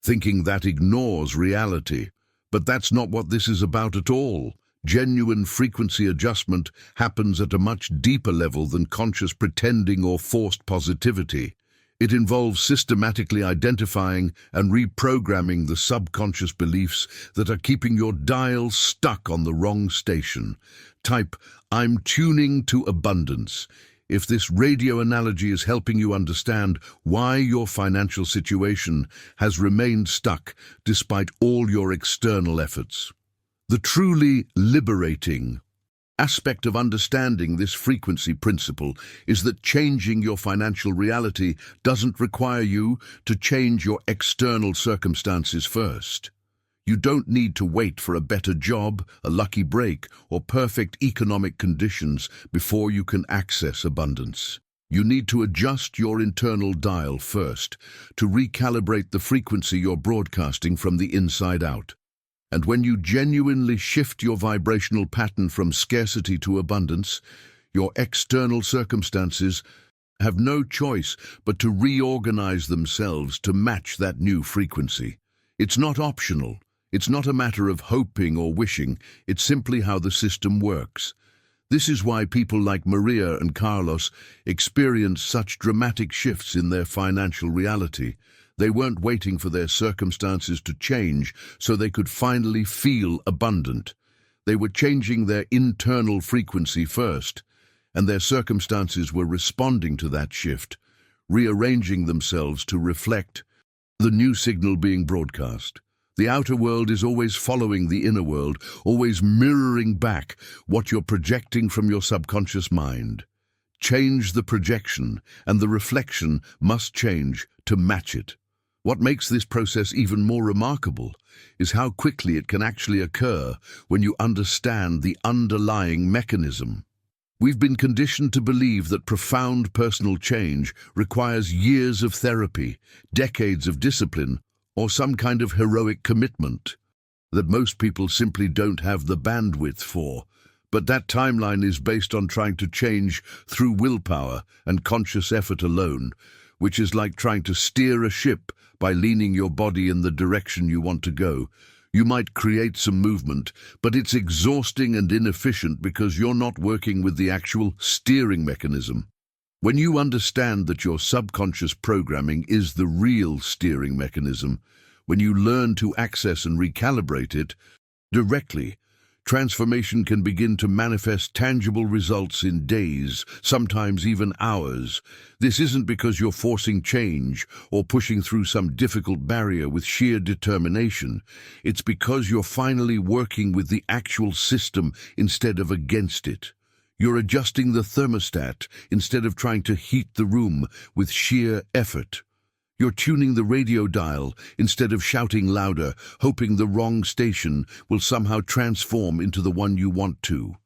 thinking that ignores reality. But that's not what this is about at all. Genuine frequency adjustment happens at a much deeper level than conscious pretending or forced positivity. It involves systematically identifying and reprogramming the subconscious beliefs that are keeping your dial stuck on the wrong station. Type, "I'm tuning to abundance." If this radio analogy is helping you understand why your financial situation has remained stuck despite all your external efforts. The truly liberating aspect of understanding this frequency principle is that changing your financial reality doesn't require you to change your external circumstances first. You don't need to wait for a better job, a lucky break, or perfect economic conditions before you can access abundance. You need to adjust your internal dial first to recalibrate the frequency you're broadcasting from the inside out. And when you genuinely shift your vibrational pattern from scarcity to abundance, your external circumstances have no choice but to reorganize themselves to match that new frequency. It's not optional. It's not a matter of hoping or wishing. It's simply how the system works. This is why people like Maria and Carlos experience such dramatic shifts in their financial reality. They weren't waiting for their circumstances to change so they could finally feel abundant. They were changing their internal frequency first, and their circumstances were responding to that shift, rearranging themselves to reflect the new signal being broadcast. The outer world is always following the inner world, always mirroring back what you're projecting from your subconscious mind. Change the projection, and the reflection must change to match it. What makes this process even more remarkable is how quickly it can actually occur when you understand the underlying mechanism. We've been conditioned to believe that profound personal change requires years of therapy, decades of discipline, or some kind of heroic commitment that most people simply don't have the bandwidth for. But that timeline is based on trying to change through willpower and conscious effort alone, which is like trying to steer a ship by leaning your body in the direction you want to go. You might create some movement, but it's exhausting and inefficient because you're not working with the actual steering mechanism. When you understand that your subconscious programming is the real steering mechanism, when you learn to access and recalibrate it directly, Transformation can begin to manifest tangible results in days, sometimes even hours. This isn't because you're forcing change or pushing through some difficult barrier with sheer determination. It's because you're finally working with the actual system instead of against it. You're adjusting the thermostat instead of trying to heat the room with sheer effort. You're tuning the radio dial instead of shouting louder, hoping the wrong station will somehow transform into the one you want to.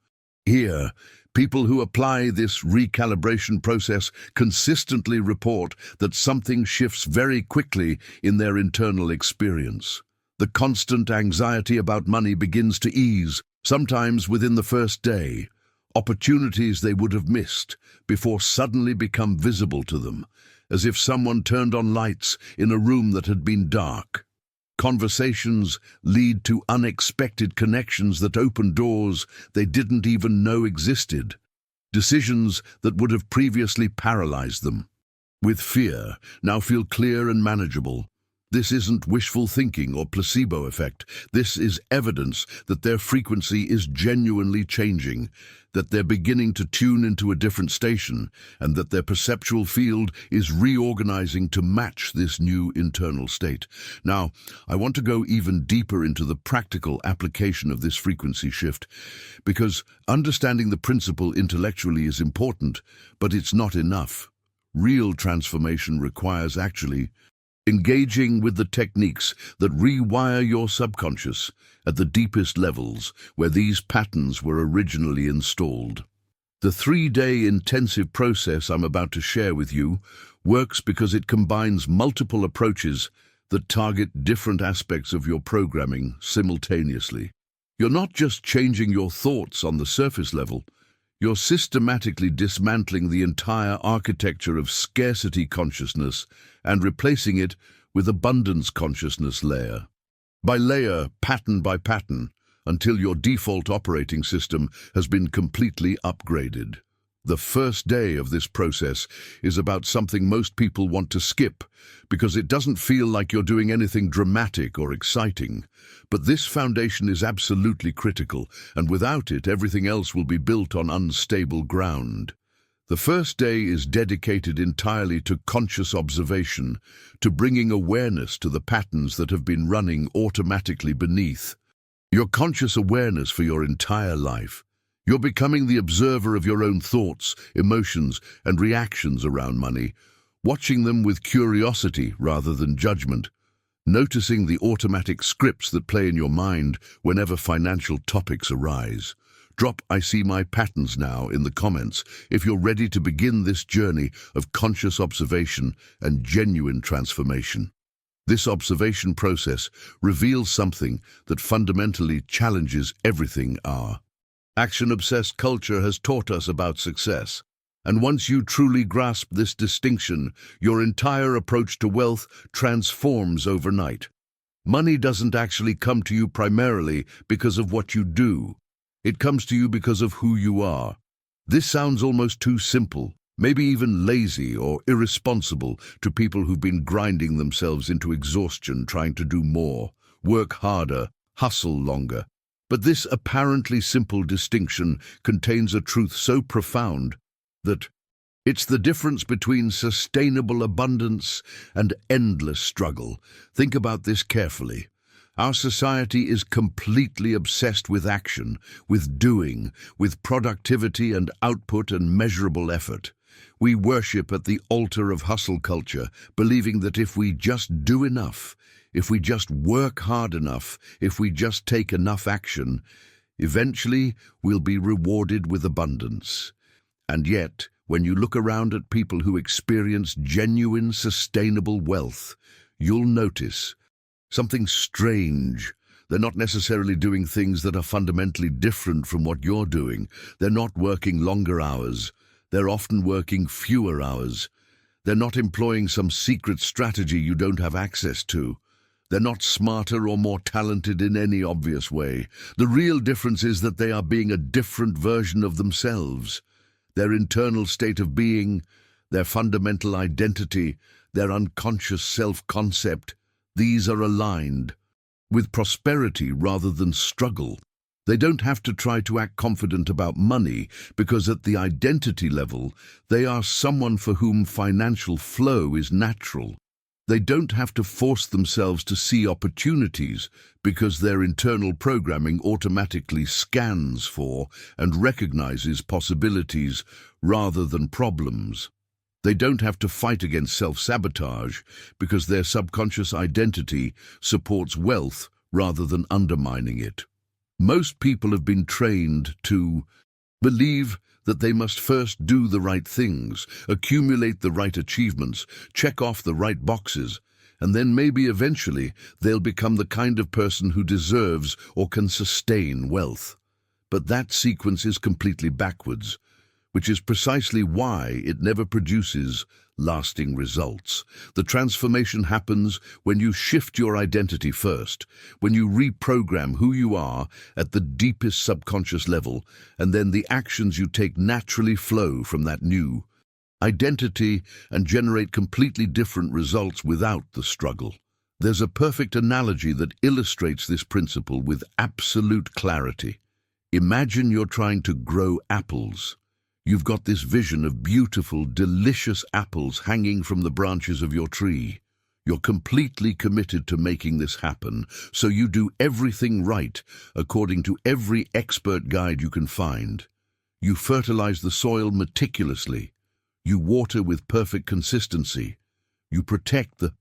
Here, people who apply this recalibration process consistently report that something shifts very quickly in their internal experience. The constant anxiety about money begins to ease, sometimes within the first day. Opportunities they would have missed before suddenly become visible to them, as if someone turned on lights in a room that had been dark. Conversations lead to unexpected connections that open doors they didn't even know existed. Decisions that would have previously paralyzed them, with fear, now feel clear and manageable. This isn't wishful thinking or placebo effect. This is evidence that their frequency is genuinely changing, that they're beginning to tune into a different station, and that their perceptual field is reorganizing to match this new internal state. Now, I want to go even deeper into the practical application of this frequency shift, because understanding the principle intellectually is important, but it's not enough. Real transformation requires actually engaging with the techniques that rewire your subconscious at the deepest levels where these patterns were originally installed. The 3-day intensive process I'm about to share with you works because it combines multiple approaches that target different aspects of your programming simultaneously. You're not just changing your thoughts on the surface level, you're systematically dismantling the entire architecture of scarcity consciousness and replacing it with abundance consciousness layer by layer, pattern by pattern, until your default operating system has been completely upgraded. The first day of this process is about something most people want to skip because it doesn't feel like you're doing anything dramatic or exciting. But this foundation is absolutely critical, and without it, everything else will be built on unstable ground. The first day is dedicated entirely to conscious observation, to bringing awareness to the patterns that have been running automatically beneath. Your conscious awareness for your entire life. You're becoming the observer of your own thoughts, emotions, and reactions around money, watching them with curiosity rather than judgment, noticing the automatic scripts that play in your mind whenever financial topics arise. Drop "I see my patterns now" in the comments if you're ready to begin this journey of conscious observation and genuine transformation. This observation process reveals something that fundamentally challenges everything our action-obsessed culture has taught us about success. And once you truly grasp this distinction, your entire approach to wealth transforms overnight. Money doesn't actually come to you primarily because of what you do. It comes to you because of who you are. This sounds almost too simple, maybe even lazy or irresponsible to people who've been grinding themselves into exhaustion trying to do more, work harder, hustle longer. But this apparently simple distinction contains a truth so profound that it's the difference between sustainable abundance and endless struggle. Think about this carefully. Our society is completely obsessed with action, with doing, with productivity and output and measurable effort. We worship at the altar of hustle culture, believing that if we just do enough, if we just work hard enough, if we just take enough action, eventually we'll be rewarded with abundance. And yet, when you look around at people who experience genuine, sustainable wealth, you'll notice something strange. They're not necessarily doing things that are fundamentally different from what you're doing. They're not working longer hours. They're often working fewer hours. They're not employing some secret strategy you don't have access to. They're not smarter or more talented in any obvious way. The real difference is that they are being a different version of themselves. Their internal state of being, their fundamental identity, their unconscious self-concept, these are aligned with prosperity rather than struggle. They don't have to try to act confident about money because at the identity level, they are someone for whom financial flow is natural. They don't have to force themselves to see opportunities because their internal programming automatically scans for and recognizes possibilities rather than problems. They don't have to fight against self-sabotage because their subconscious identity supports wealth rather than undermining it. Most people have been trained to believe that they must first do the right things, accumulate the right achievements, check off the right boxes, and then maybe eventually they'll become the kind of person who deserves or can sustain wealth. But that sequence is completely backwards, which is precisely why it never produces lasting results. The transformation happens when you shift your identity first, when you reprogram who you are at the deepest subconscious level, and then the actions you take naturally flow from that new identity and generate completely different results without the struggle. There's a perfect analogy that illustrates this principle with absolute clarity. Imagine you're trying to grow apples. You've got this vision of beautiful, delicious apples hanging from the branches of your tree. You're completely committed to making this happen, so you do everything right according to every expert guide you can find. You fertilize the soil meticulously. You water with perfect consistency. You protect the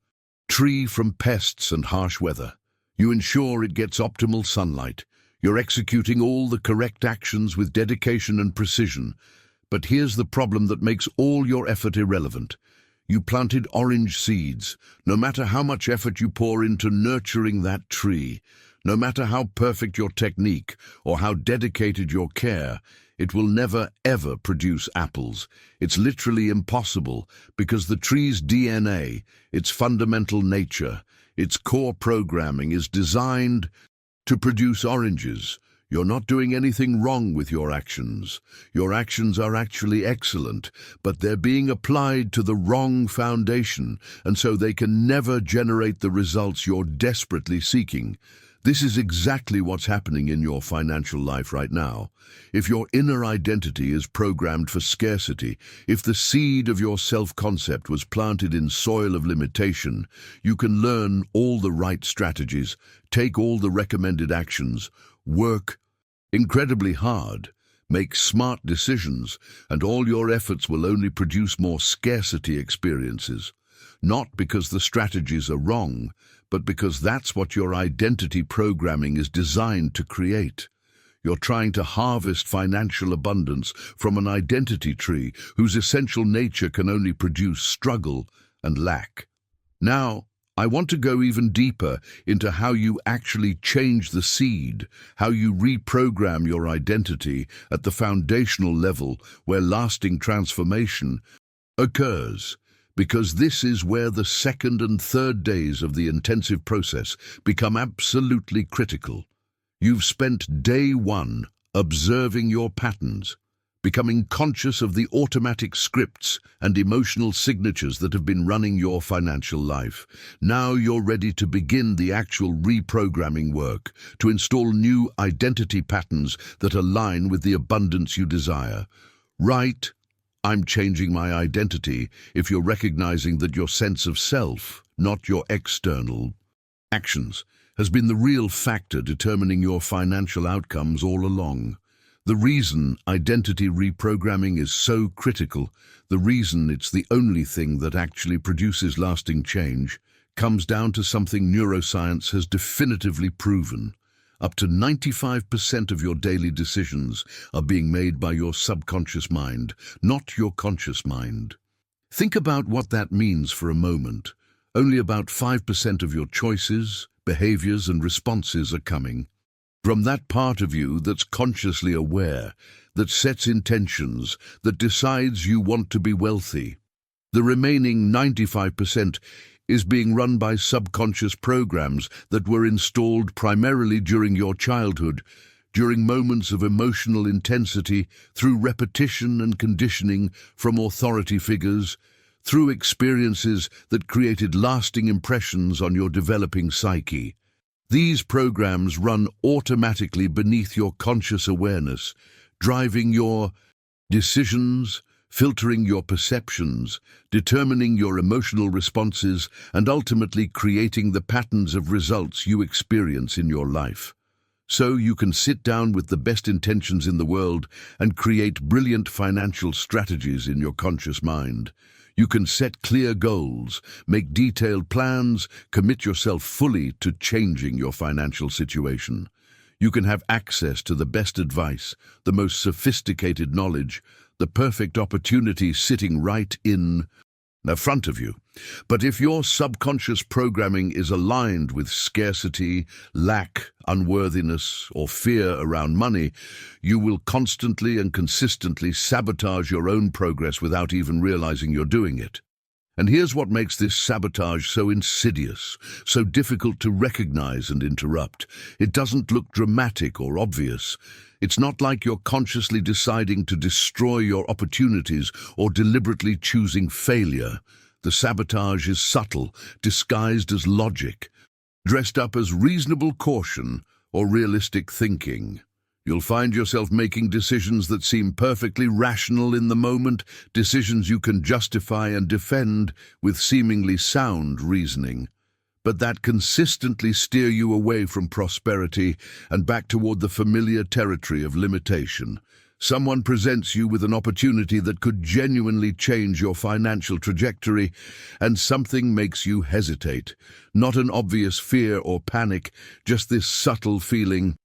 tree from pests and harsh weather. You ensure it gets optimal sunlight. You're executing all the correct actions with dedication and precision. But here's the problem that makes all your effort irrelevant. You planted orange seeds. No matter how much effort you pour into nurturing that tree, no matter how perfect your technique or how dedicated your care, it will never, ever produce apples. It's literally impossible because the tree's DNA, its fundamental nature, its core programming is designed to produce oranges. You're not doing anything wrong with your actions. Your actions are actually excellent, but they're being applied to the wrong foundation, and so they can never generate the results you're desperately seeking. This is exactly what's happening in your financial life right now. If your inner identity is programmed for scarcity, if the seed of your self-concept was planted in soil of limitation, you can learn all the right strategies, take all the recommended actions, work incredibly hard, make smart decisions, and all your efforts will only produce more scarcity experiences. Not because the strategies are wrong, but because that's what your identity programming is designed to create. You're trying to harvest financial abundance from an identity tree whose essential nature can only produce struggle and lack. Now, I want to go even deeper into how you actually change the seed, how you reprogram your identity at the foundational level where lasting transformation occurs. Because this is where the second and third days of the intensive process become absolutely critical. You've spent day one observing your patterns, becoming conscious of the automatic scripts and emotional signatures that have been running your financial life. Now you're ready to begin the actual reprogramming work, to install new identity patterns that align with the abundance you desire. Right? I'm changing my identity if you're recognizing that your sense of self, not your external actions, has been the real factor determining your financial outcomes all along. The reason identity reprogramming is so critical, the reason it's the only thing that actually produces lasting change, comes down to something neuroscience has definitively proven. Up to 95% of your daily decisions are being made by your subconscious mind, not your conscious mind. Think about what that means for a moment. Only about 5% of your choices, behaviors, and responses are coming from that part of you that's consciously aware, that sets intentions, that decides you want to be wealthy. The remaining 95% is being run by subconscious programs that were installed primarily during your childhood, during moments of emotional intensity, through repetition and conditioning from authority figures, through experiences that created lasting impressions on your developing psyche. These programs run automatically beneath your conscious awareness, driving your decisions, filtering your perceptions, determining your emotional responses, and ultimately creating the patterns of results you experience in your life. So you can sit down with the best intentions in the world and create brilliant financial strategies in your conscious mind. You can set clear goals, make detailed plans, commit yourself fully to changing your financial situation. You can have access to the best advice, the most sophisticated knowledge, the perfect opportunity sitting right in front of you. But if your subconscious programming is aligned with scarcity, lack, unworthiness, or fear around money, you will constantly and consistently sabotage your own progress without even realizing you're doing it. And here's what makes this sabotage so insidious, so difficult to recognize and interrupt. It doesn't look dramatic or obvious. It's not like you're consciously deciding to destroy your opportunities or deliberately choosing failure. The sabotage is subtle, disguised as logic, dressed up as reasonable caution or realistic thinking. You'll find yourself making decisions that seem perfectly rational in the moment, decisions you can justify and defend with seemingly sound reasoning, but that consistently steer you away from prosperity and back toward the familiar territory of limitation. Someone presents you with an opportunity that could genuinely change your financial trajectory, and something makes you hesitate. Not an obvious fear or panic, just this subtle feeling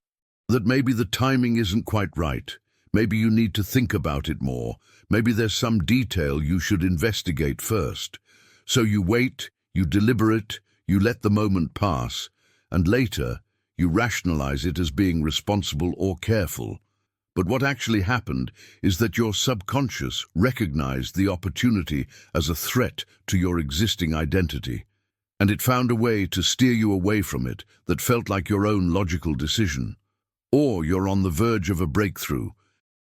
that maybe the timing isn't quite right. Maybe you need to think about it more. Maybe there's some detail you should investigate first. So you wait, you deliberate, you let the moment pass, and later you rationalize it as being responsible or careful. But what actually happened is that your subconscious recognized the opportunity as a threat to your existing identity, and it found a way to steer you away from it that felt like your own logical decision. Or you're on the verge of a breakthrough.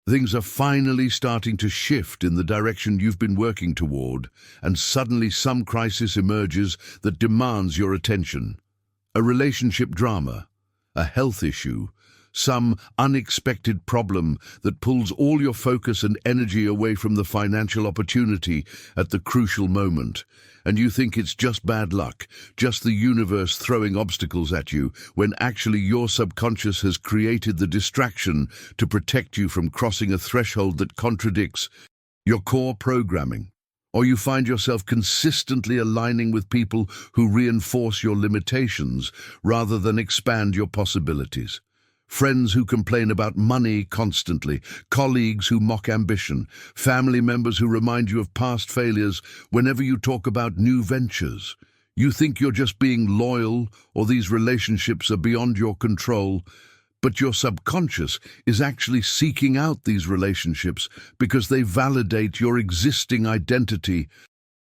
Things are finally starting to shift in the direction you've been working toward, and suddenly some crisis emerges that demands your attention. A relationship drama, a health issue, some unexpected problem that pulls all your focus and energy away from the financial opportunity at the crucial moment. And you think it's just bad luck, just the universe throwing obstacles at you, when actually your subconscious has created the distraction to protect you from crossing a threshold that contradicts your core programming. Or you find yourself consistently aligning with people who reinforce your limitations rather than expand your possibilities. Friends who complain about money constantly, colleagues who mock ambition, family members who remind you of past failures whenever you talk about new ventures. You think you're just being loyal, or these relationships are beyond your control, but your subconscious is actually seeking out these relationships because they validate your existing identity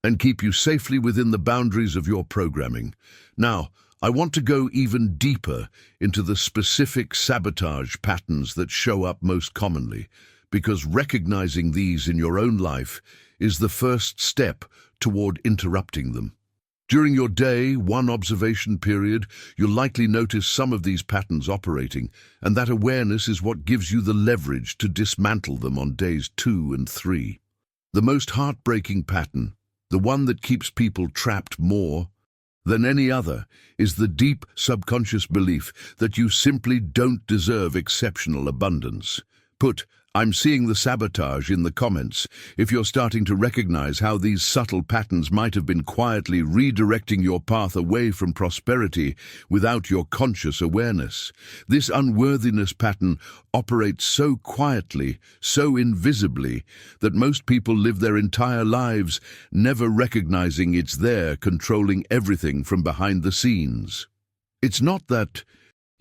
and keep you safely within the boundaries of your programming. Now, I want to go even deeper into the specific sabotage patterns that show up most commonly, because recognizing these in your own life is the first step toward interrupting them. During your day, one observation period, you'll likely notice some of these patterns operating, and that awareness is what gives you the leverage to dismantle them on days 2 and 3. The most heartbreaking pattern, the one that keeps people trapped more than any other, is the deep subconscious belief that you simply don't deserve exceptional abundance. I'm seeing the sabotage in the comments. If you're starting to recognize how these subtle patterns might have been quietly redirecting your path away from prosperity without your conscious awareness. This unworthiness pattern operates so quietly, so invisibly, that most people live their entire lives never recognizing it's there, controlling everything from behind the scenes. It's not that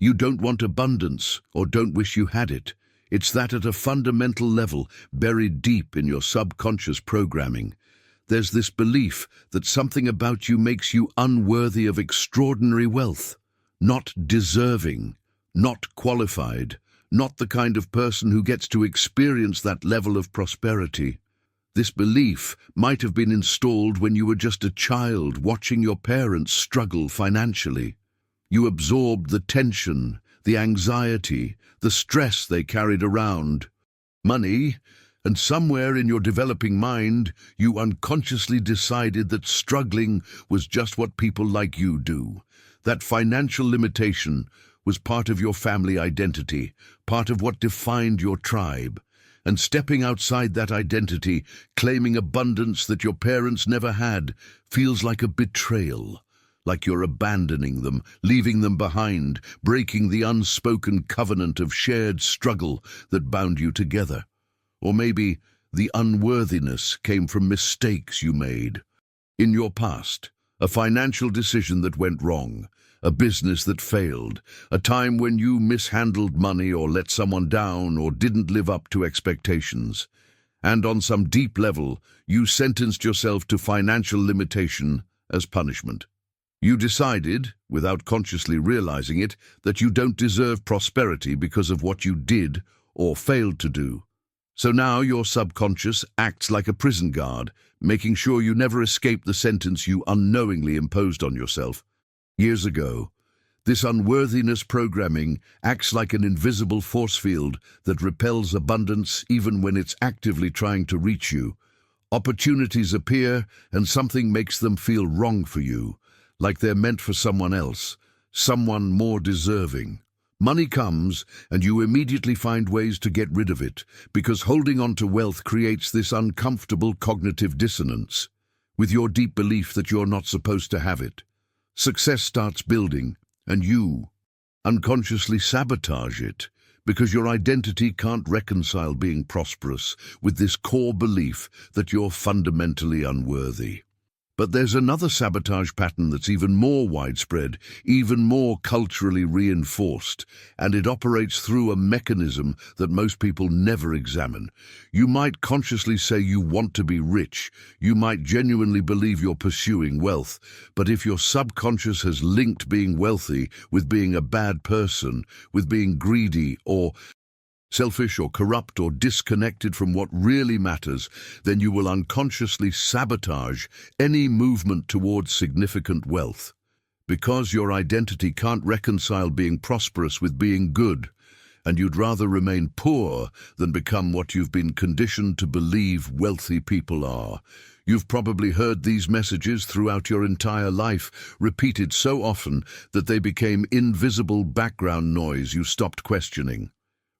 you don't want abundance or don't wish you had it. It's that at a fundamental level, buried deep in your subconscious programming, there's this belief that something about you makes you unworthy of extraordinary wealth, not deserving, not qualified, not the kind of person who gets to experience that level of prosperity. This belief might have been installed when you were just a child watching your parents struggle financially. You absorbed the tension, the anxiety, the stress they carried around. Money, and somewhere in your developing mind, you unconsciously decided that struggling was just what people like you do. That financial limitation was part of your family identity, part of what defined your tribe. And stepping outside that identity, claiming abundance that your parents never had, feels like a betrayal. Like you're abandoning them, leaving them behind, breaking the unspoken covenant of shared struggle that bound you together. Or maybe the unworthiness came from mistakes you made. In your past, a financial decision that went wrong, a business that failed, a time when you mishandled money or let someone down or didn't live up to expectations. And on some deep level, you sentenced yourself to financial limitation as punishment. You decided, without consciously realizing it, that you don't deserve prosperity because of what you did or failed to do. So now your subconscious acts like a prison guard, making sure you never escape the sentence you unknowingly imposed on yourself. Years ago, this unworthiness programming acts like an invisible force field that repels abundance even when it's actively trying to reach you. Opportunities appear and something makes them feel wrong for you, like they're meant for someone else, someone more deserving. Money comes and you immediately find ways to get rid of it, because holding on to wealth creates this uncomfortable cognitive dissonance with your deep belief that you're not supposed to have it. Success starts building, and you unconsciously sabotage it because your identity can't reconcile being prosperous with this core belief that you're fundamentally unworthy. But there's another sabotage pattern that's even more widespread, even more culturally reinforced, and it operates through a mechanism that most people never examine. You might consciously say you want to be rich, you might genuinely believe you're pursuing wealth, but if your subconscious has linked being wealthy with being a bad person, with being greedy or selfish or corrupt or disconnected from what really matters, then you will unconsciously sabotage any movement towards significant wealth. Because your identity can't reconcile being prosperous with being good, and you'd rather remain poor than become what you've been conditioned to believe wealthy people are. You've probably heard these messages throughout your entire life, repeated so often that they became invisible background noise you stopped questioning.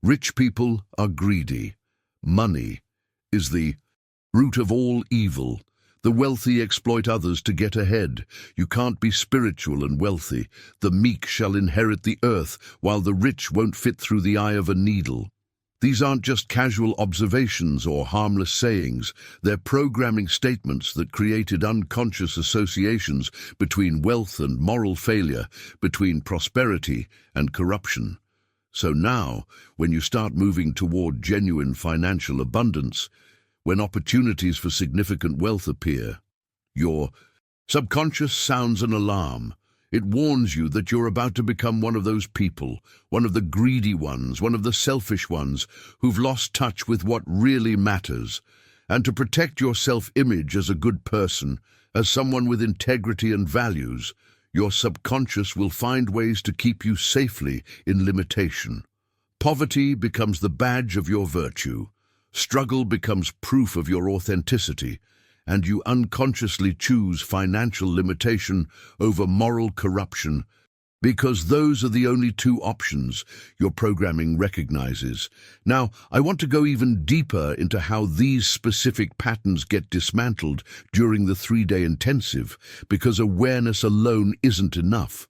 Rich people are greedy. Money is the root of all evil. The wealthy exploit others to get ahead. You can't be spiritual and wealthy. The meek shall inherit the earth, while the rich won't fit through the eye of a needle. These aren't just casual observations or harmless sayings. They're programming statements that created unconscious associations between wealth and moral failure, between prosperity and corruption. So now, when you start moving toward genuine financial abundance, when opportunities for significant wealth appear, your subconscious sounds an alarm. It warns you that you're about to become one of those people, one of the greedy ones, one of the selfish ones who've lost touch with what really matters. And to protect your self-image as a good person, as someone with integrity and values, your subconscious will find ways to keep you safely in limitation. Poverty becomes the badge of your virtue. Struggle becomes proof of your authenticity, and you unconsciously choose financial limitation over moral corruption, because those are the only two options your programming recognizes. Now, I want to go even deeper into how these specific patterns get dismantled during the 3-day intensive, because awareness alone isn't enough.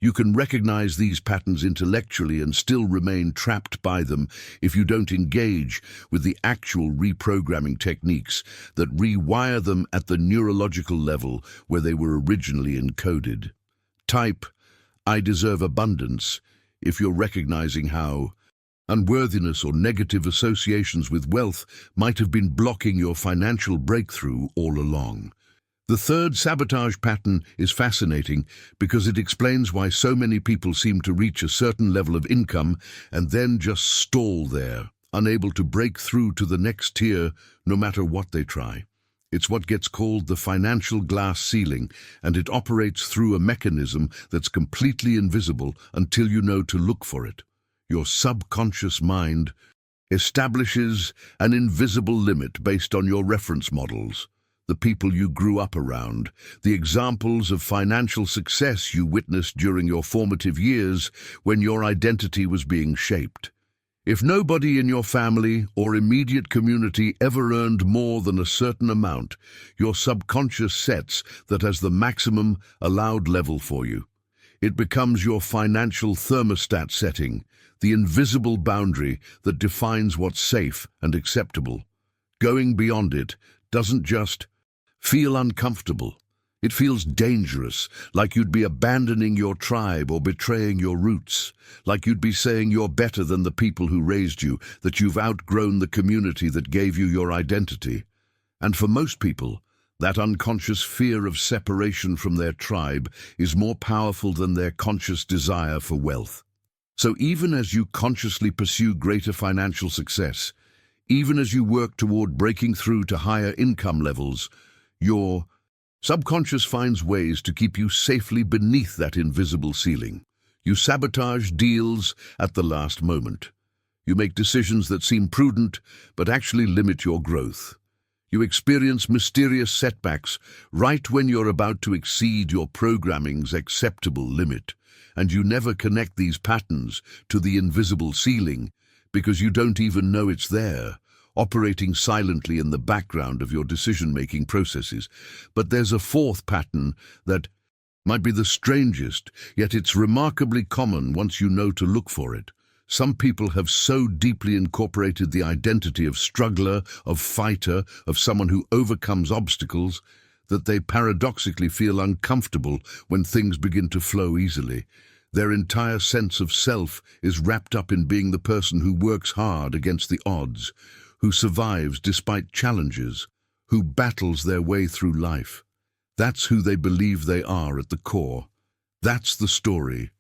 You can recognize these patterns intellectually and still remain trapped by them if you don't engage with the actual reprogramming techniques that rewire them at the neurological level where they were originally encoded. Type I deserve abundance if you're recognizing how unworthiness or negative associations with wealth might have been blocking your financial breakthrough all along. The third sabotage pattern is fascinating because it explains why so many people seem to reach a certain level of income and then just stall there, unable to break through to the next tier no matter what they try. It's what gets called the financial glass ceiling, and it operates through a mechanism that's completely invisible until you know to look for it. Your subconscious mind establishes an invisible limit based on your reference models, the people you grew up around, the examples of financial success you witnessed during your formative years when your identity was being shaped. If nobody in your family or immediate community ever earned more than a certain amount, your subconscious sets that as the maximum allowed level for you. It becomes your financial thermostat setting, the invisible boundary that defines what's safe and acceptable. Going beyond it doesn't just feel uncomfortable. It feels dangerous, like you'd be abandoning your tribe or betraying your roots, like you'd be saying you're better than the people who raised you, that you've outgrown the community that gave you your identity. And for most people, that unconscious fear of separation from their tribe is more powerful than their conscious desire for wealth. So even as you consciously pursue greater financial success, even as you work toward breaking through to higher income levels, your subconscious finds ways to keep you safely beneath that invisible ceiling. You sabotage deals at the last moment. You make decisions that seem prudent, but actually limit your growth. You experience mysterious setbacks right when you're about to exceed your programming's acceptable limit, and you never connect these patterns to the invisible ceiling because you don't even know it's there, operating silently in the background of your decision-making processes. But there's a fourth pattern that might be the strangest, yet it's remarkably common once you know to look for it. Some people have so deeply incorporated the identity of struggler, of fighter, of someone who overcomes obstacles, that they paradoxically feel uncomfortable when things begin to flow easily. Their entire sense of self is wrapped up in being the person who works hard against the odds, who survives despite challenges, who battles their way through life. That's who they believe they are at the core. That's the story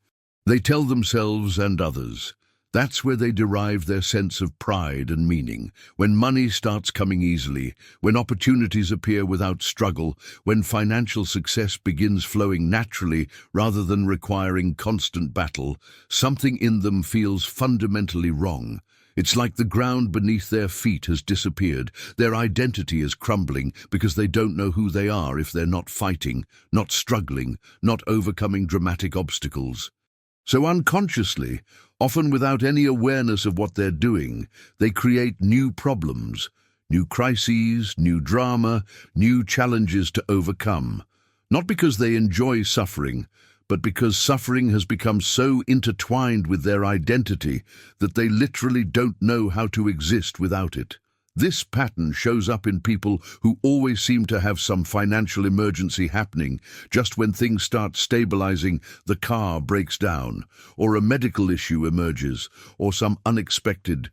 they tell themselves and others. That's where they derive their sense of pride and meaning. When money starts coming easily, when opportunities appear without struggle, when financial success begins flowing naturally rather than requiring constant battle, something in them feels fundamentally wrong. It's like the ground beneath their feet has disappeared. Their identity is crumbling because they don't know who they are if they're not fighting, not struggling, not overcoming dramatic obstacles. So unconsciously, often without any awareness of what they're doing, they create new problems, new crises, new drama, new challenges to overcome. Not because they enjoy suffering, but because suffering has become so intertwined with their identity that they literally don't know how to exist without it. This pattern shows up in people who always seem to have some financial emergency happening. Just when things start stabilizing, the car breaks down, or a medical issue emerges, or some unexpected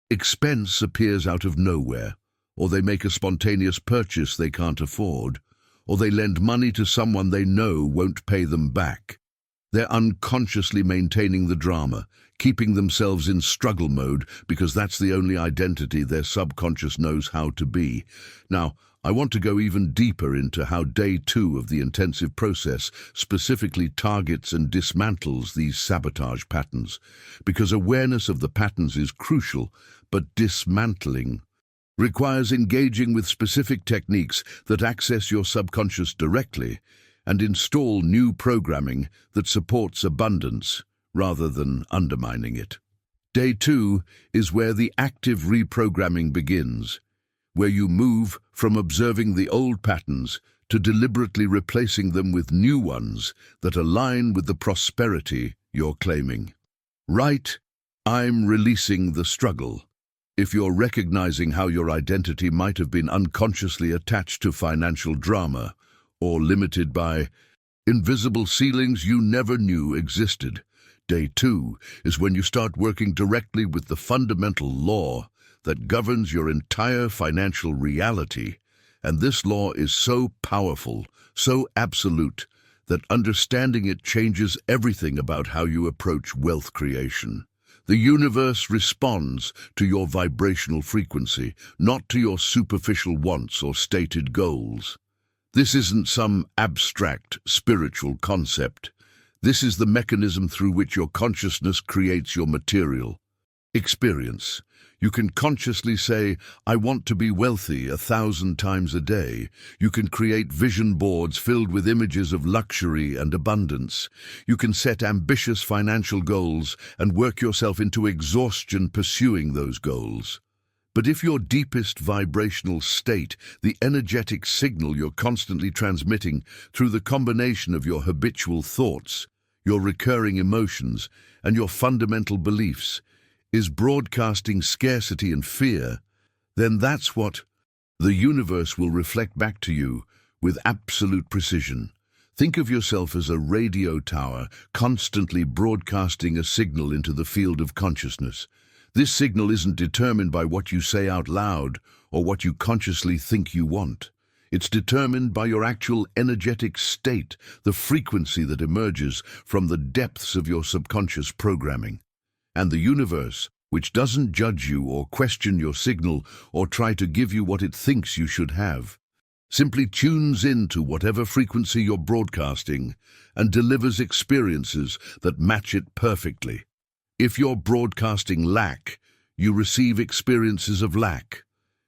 expense appears out of nowhere, or they make a spontaneous purchase they can't afford, or they lend money to someone they know won't pay them back. They're unconsciously maintaining the drama, keeping themselves in struggle mode because that's the only identity their subconscious knows how to be. Now, I want to go even deeper into how day 2 of the intensive process specifically targets and dismantles these sabotage patterns, because awareness of the patterns is crucial, but dismantling requires engaging with specific techniques that access your subconscious directly and install new programming that supports abundance rather than undermining it. Day 2 is where the active reprogramming begins, where you move from observing the old patterns to deliberately replacing them with new ones that align with the prosperity you're claiming. Right, I'm releasing the struggle. If you're recognizing how your identity might have been unconsciously attached to financial drama or limited by invisible ceilings you never knew existed, Day 2 is when you start working directly with the fundamental law that governs your entire financial reality. And this law is so powerful, so absolute, that understanding it changes everything about how you approach wealth creation. The universe responds to your vibrational frequency, not to your superficial wants or stated goals. This isn't some abstract spiritual concept. This is the mechanism through which your consciousness creates your material experience. You can consciously say, I want to be wealthy 1,000 times a day. You can create vision boards filled with images of luxury and abundance. You can set ambitious financial goals and work yourself into exhaustion pursuing those goals. But if your deepest vibrational state, the energetic signal you're constantly transmitting through the combination of your habitual thoughts, your recurring emotions, and your fundamental beliefs, is broadcasting scarcity and fear, then that's what the universe will reflect back to you with absolute precision. Think of yourself as a radio tower constantly broadcasting a signal into the field of consciousness. This signal isn't determined by what you say out loud or what you consciously think you want. It's determined by your actual energetic state, the frequency that emerges from the depths of your subconscious programming. And the universe, which doesn't judge you or question your signal or try to give you what it thinks you should have, simply tunes into whatever frequency you're broadcasting and delivers experiences that match it perfectly. If you're broadcasting lack, you receive experiences of lack.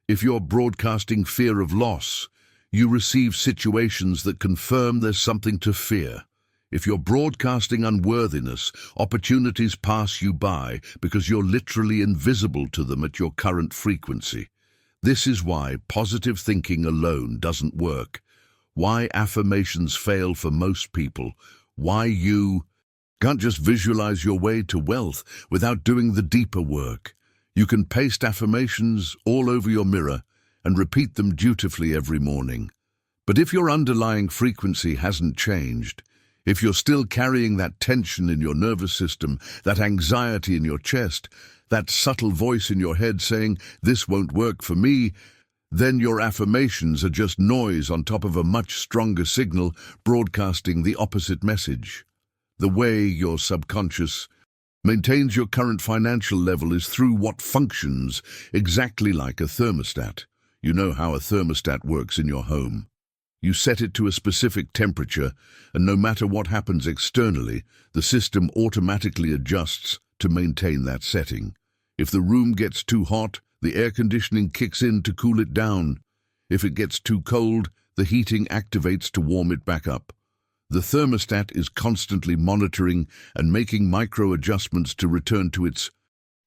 If you're broadcasting fear of loss, you receive situations that confirm there's something to fear. If you're broadcasting unworthiness, opportunities pass you by because you're literally invisible to them at your current frequency. This is why positive thinking alone doesn't work, why affirmations fail for most people, why you can't just visualize your way to wealth without doing the deeper work. You can paste affirmations all over your mirror and repeat them dutifully every morning. But if your underlying frequency hasn't changed, if you're still carrying that tension in your nervous system, that anxiety in your chest, that subtle voice in your head saying, this won't work for me, then your affirmations are just noise on top of a much stronger signal broadcasting the opposite message. The way your subconscious maintains your current financial level is through what functions exactly like a thermostat. You know how a thermostat works in your home. You set it to a specific temperature, and no matter what happens externally, the system automatically adjusts to maintain that setting. If the room gets too hot, the air conditioning kicks in to cool it down. If it gets too cold, the heating activates to warm it back up. The thermostat is constantly monitoring and making micro-adjustments to return to its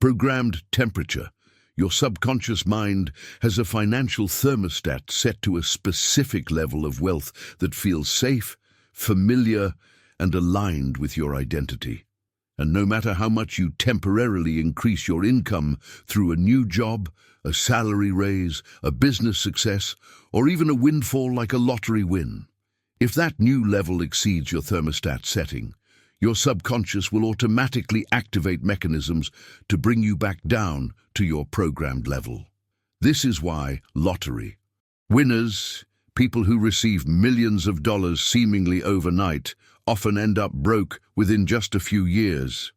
programmed temperature. Your subconscious mind has a financial thermostat set to a specific level of wealth that feels safe, familiar, and aligned with your identity. And no matter how much you temporarily increase your income through a new job, a salary raise, a business success, or even a windfall like a lottery win, if that new level exceeds your thermostat setting, your subconscious will automatically activate mechanisms to bring you back down to your programmed level. This is why lottery winners, people who receive millions of dollars seemingly overnight, often end up broke within just a few years.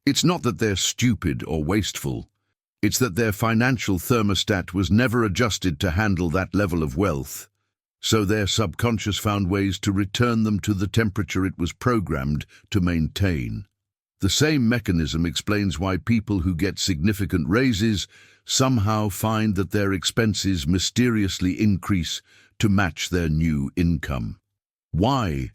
It's not that they're stupid or wasteful. It's that their financial thermostat was never adjusted to handle that level of wealth. So their subconscious found ways to return them to the temperature it was programmed to maintain. The same mechanism explains why people who get significant raises somehow find that their expenses mysteriously increase to match their new income. Why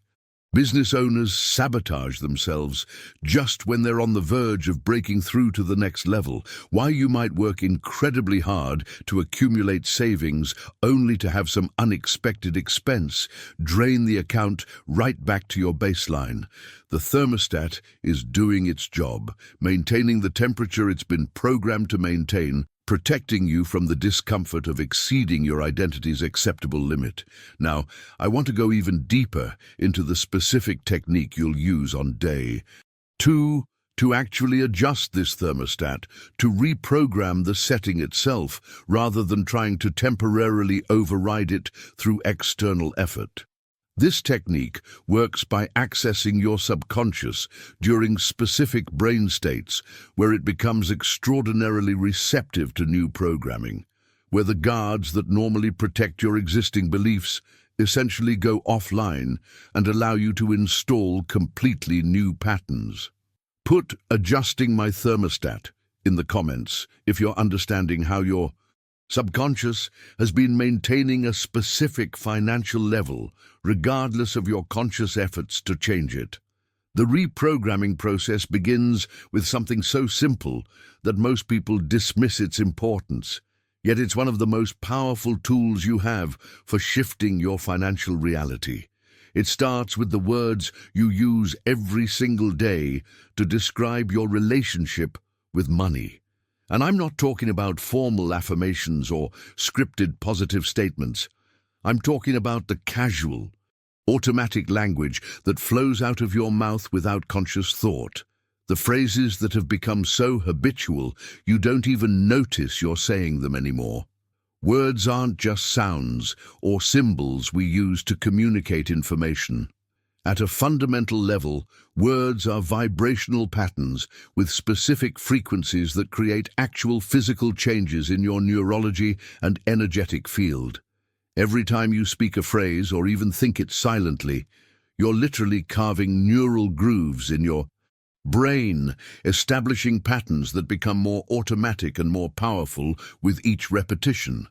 business owners sabotage themselves just when they're on the verge of breaking through to the next level. Why you might work incredibly hard to accumulate savings only to have some unexpected expense drain the account right back to your baseline. The thermostat is doing its job, maintaining the temperature it's been programmed to maintain, protecting you from the discomfort of exceeding your identity's acceptable limit. Now, I want to go even deeper into the specific technique you'll use on day 2 to actually adjust this thermostat, to reprogram the setting itself, rather than trying to temporarily override it through external effort. This technique works by accessing your subconscious during specific brain states where it becomes extraordinarily receptive to new programming, where the guards that normally protect your existing beliefs essentially go offline and allow you to install completely new patterns. Put "adjusting my thermostat" in the comments if you're understanding how your subconscious has been maintaining a specific financial level regardless of your conscious efforts to change it. The reprogramming process begins with something so simple that most people dismiss its importance, yet it's one of the most powerful tools you have for shifting your financial reality. It starts with the words you use every single day to describe your relationship with money. And I'm not talking about formal affirmations or scripted positive statements. I'm talking about the casual, automatic language that flows out of your mouth without conscious thought. The phrases that have become so habitual you don't even notice you're saying them anymore. Words aren't just sounds or symbols we use to communicate information. At a fundamental level, words are vibrational patterns with specific frequencies that create actual physical changes in your neurology and energetic field. Every time you speak a phrase or even think it silently, you're literally carving neural grooves in your brain, establishing patterns that become more automatic and more powerful with each repetition.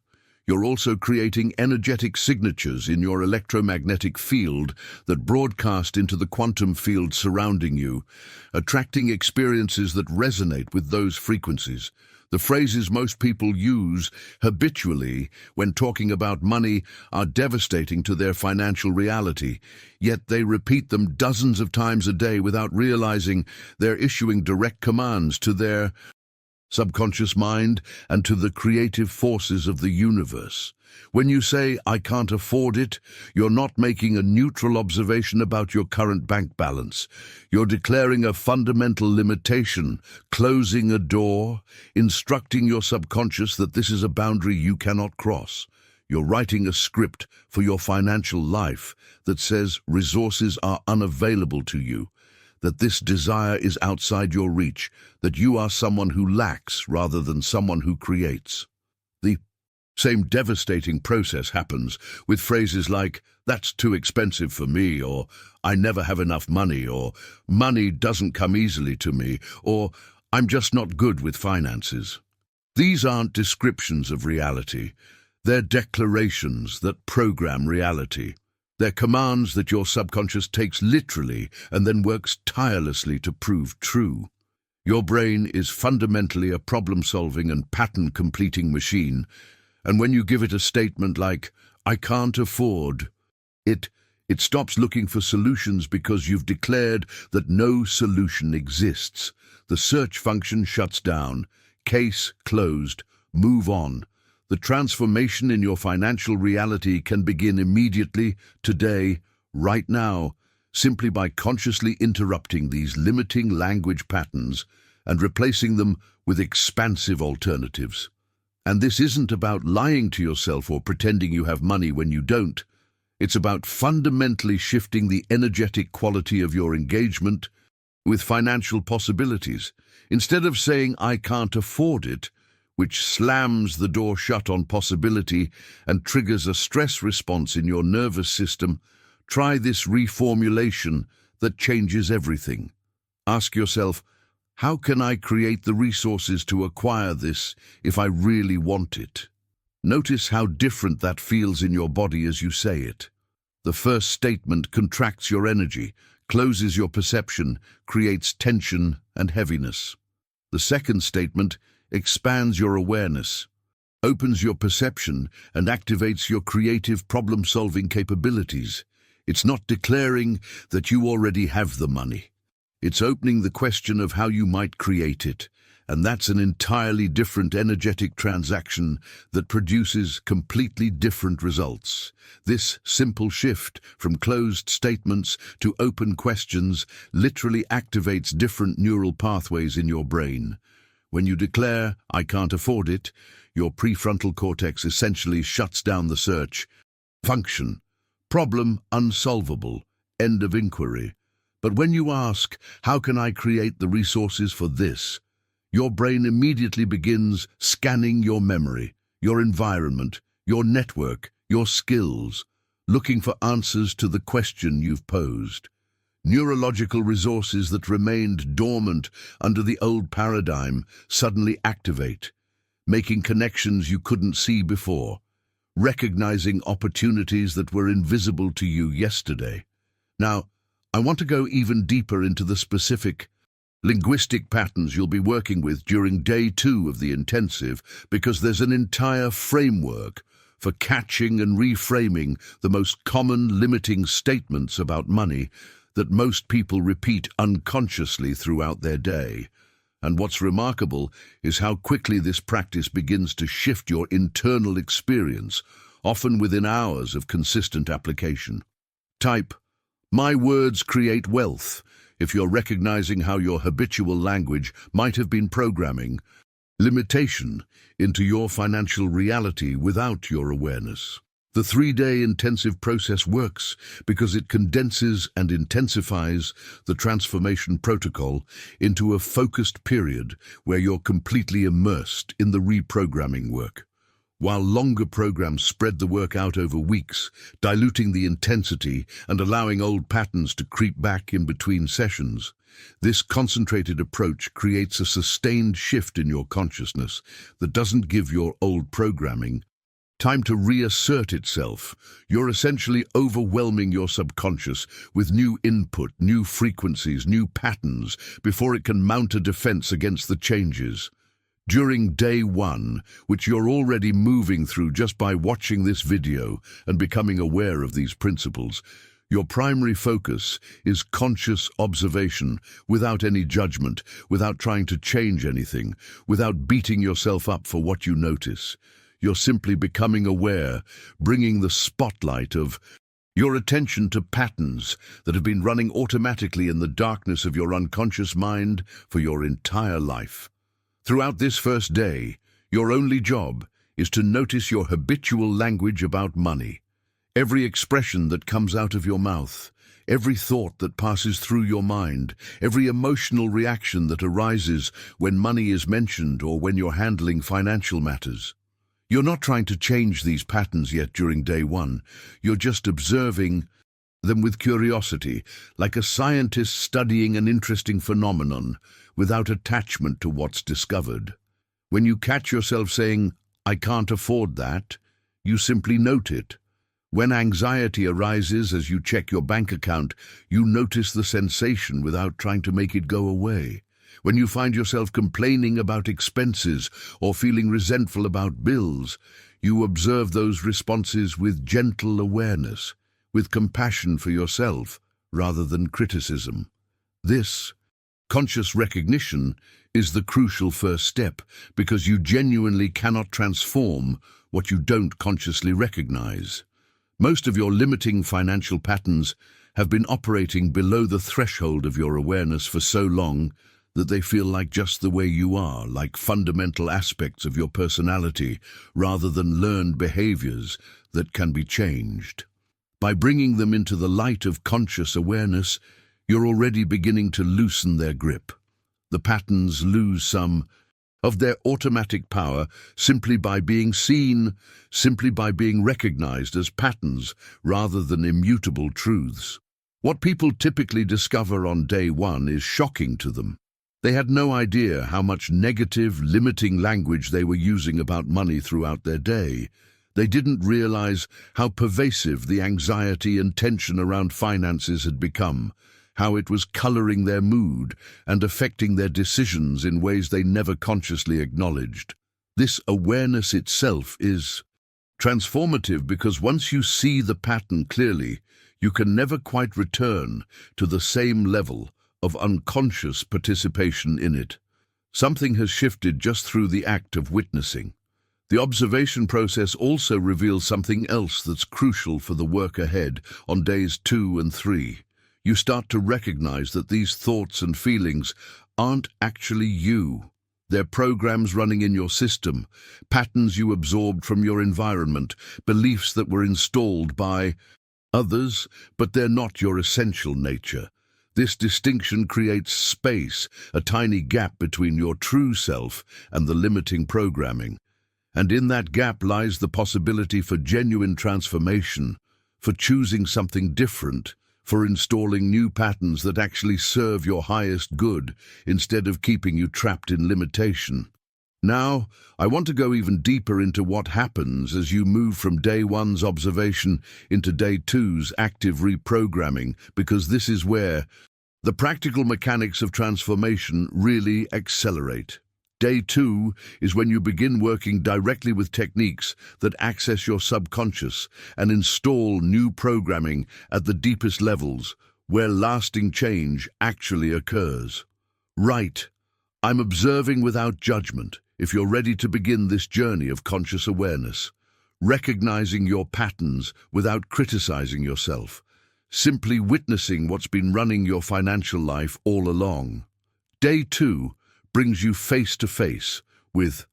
You're also creating energetic signatures in your electromagnetic field that broadcast into the quantum field surrounding you, attracting experiences that resonate with those frequencies. The phrases most people use habitually when talking about money are devastating to their financial reality, yet they repeat them dozens of times a day without realizing they're issuing direct commands to their subconscious mind and to the creative forces of the universe. When you say, "I can't afford it," you're not making a neutral observation about your current bank balance. You're declaring a fundamental limitation, closing a door, instructing your subconscious that this is a boundary you cannot cross. You're writing a script for your financial life that says resources are unavailable to you, that this desire is outside your reach, that you are someone who lacks rather than someone who creates. The same devastating process happens with phrases like, "That's too expensive for me," or "I never have enough money," or "Money doesn't come easily to me," or "I'm just not good with finances." These aren't descriptions of reality. They're declarations that program reality. They're commands that your subconscious takes literally and then works tirelessly to prove true. Your brain is fundamentally a problem-solving and pattern-completing machine, and when you give it a statement like, "I can't afford," it stops looking for solutions because you've declared that no solution exists. The search function shuts down. Case closed. Move on. The transformation in your financial reality can begin immediately, today, right now, simply by consciously interrupting these limiting language patterns and replacing them with expansive alternatives. And this isn't about lying to yourself or pretending you have money when you don't. It's about fundamentally shifting the energetic quality of your engagement with financial possibilities. Instead of saying, "I can't afford it," which slams the door shut on possibility and triggers a stress response in your nervous system, try this reformulation that changes everything. Ask yourself, how can I create the resources to acquire this if I really want it? Notice how different that feels in your body as you say it. The first statement contracts your energy, closes your perception, creates tension and heaviness. The second statement expands your awareness, opens your perception, and activates your creative problem-solving capabilities. It's not declaring that you already have the money. It's opening the question of how you might create it, and that's an entirely different energetic transaction that produces completely different results. This simple shift from closed statements to open questions literally activates different neural pathways in your brain. When you declare, "I can't afford it," your prefrontal cortex essentially shuts down the search function, Problem unsolvable. End of inquiry. But when you ask, how can I create the resources for this? Your brain immediately begins scanning your memory, your environment, your network, your skills, looking for answers to the question you've posed. Neurological resources that remained dormant under the old paradigm suddenly activate, making connections you couldn't see before, recognizing opportunities that were invisible to you yesterday. Now, I want to go even deeper into the specific linguistic patterns you'll be working with during day 2 of the intensive, because there's an entire framework for catching and reframing the most common limiting statements about money that most people repeat unconsciously throughout their day. And what's remarkable is how quickly this practice begins to shift your internal experience, often within hours of consistent application. Type, "My words create wealth," if you're recognizing how your habitual language might have been programming limitation into your financial reality without your awareness. The 3-day intensive process works because it condenses and intensifies the transformation protocol into a focused period where you're completely immersed in the reprogramming work. While longer programs spread the work out over weeks, diluting the intensity and allowing old patterns to creep back in between sessions, this concentrated approach creates a sustained shift in your consciousness that doesn't give your old programming time to reassert itself. You're essentially overwhelming your subconscious with new input, new frequencies, new patterns before it can mount a defense against the changes. During day 1, which you're already moving through just by watching this video and becoming aware of these principles, your primary focus is conscious observation, without any judgment, without trying to change anything, without beating yourself up for what you notice. You're simply becoming aware, bringing the spotlight of your attention to patterns that have been running automatically in the darkness of your unconscious mind for your entire life. Throughout this first day, your only job is to notice your habitual language about money. Every expression that comes out of your mouth, every thought that passes through your mind, every emotional reaction that arises when money is mentioned or when you're handling financial matters. You're not trying to change these patterns yet during day 1. You're just observing them with curiosity, like a scientist studying an interesting phenomenon, without attachment to what's discovered. When you catch yourself saying, "I can't afford that," you simply note it. When anxiety arises as you check your bank account, you notice the sensation without trying to make it go away. When you find yourself complaining about expenses or feeling resentful about bills, you observe those responses with gentle awareness, with compassion for yourself rather than criticism. This conscious recognition is the crucial first step, because you genuinely cannot transform what you don't consciously recognize. Most of your limiting financial patterns have been operating below the threshold of your awareness for so long that they feel like just the way you are, like fundamental aspects of your personality, rather than learned behaviors that can be changed. By bringing them into the light of conscious awareness, you're already beginning to loosen their grip. The patterns lose some of their automatic power simply by being seen, simply by being recognized as patterns rather than immutable truths. What people typically discover on day 1 is shocking to them. They had no idea how much negative, limiting language they were using about money throughout their day. They didn't realize how pervasive the anxiety and tension around finances had become, how it was coloring their mood and affecting their decisions in ways they never consciously acknowledged. This awareness itself is transformative, because once you see the pattern clearly, you can never quite return to the same level of unconscious participation in it. Something has shifted just through the act of witnessing. The observation process also reveals something else that's crucial for the work ahead on days 2 and 3. You start to recognize that these thoughts and feelings aren't actually you. They're programs running in your system, patterns you absorbed from your environment, beliefs that were installed by others, but they're not your essential nature. This distinction creates space, a tiny gap between your true self and the limiting programming. And in that gap lies the possibility for genuine transformation, for choosing something different, for installing new patterns that actually serve your highest good instead of keeping you trapped in limitation. Now, I want to go even deeper into what happens as you move from day one's observation into day two's active reprogramming, because this is where the practical mechanics of transformation really accelerate. Day two is when you begin working directly with techniques that access your subconscious and install new programming at the deepest levels, where lasting change actually occurs. Right, I'm observing without judgment if you're ready to begin this journey of conscious awareness, recognizing your patterns without criticizing yourself, simply witnessing what's been running your financial life all along. Day two brings you face to face with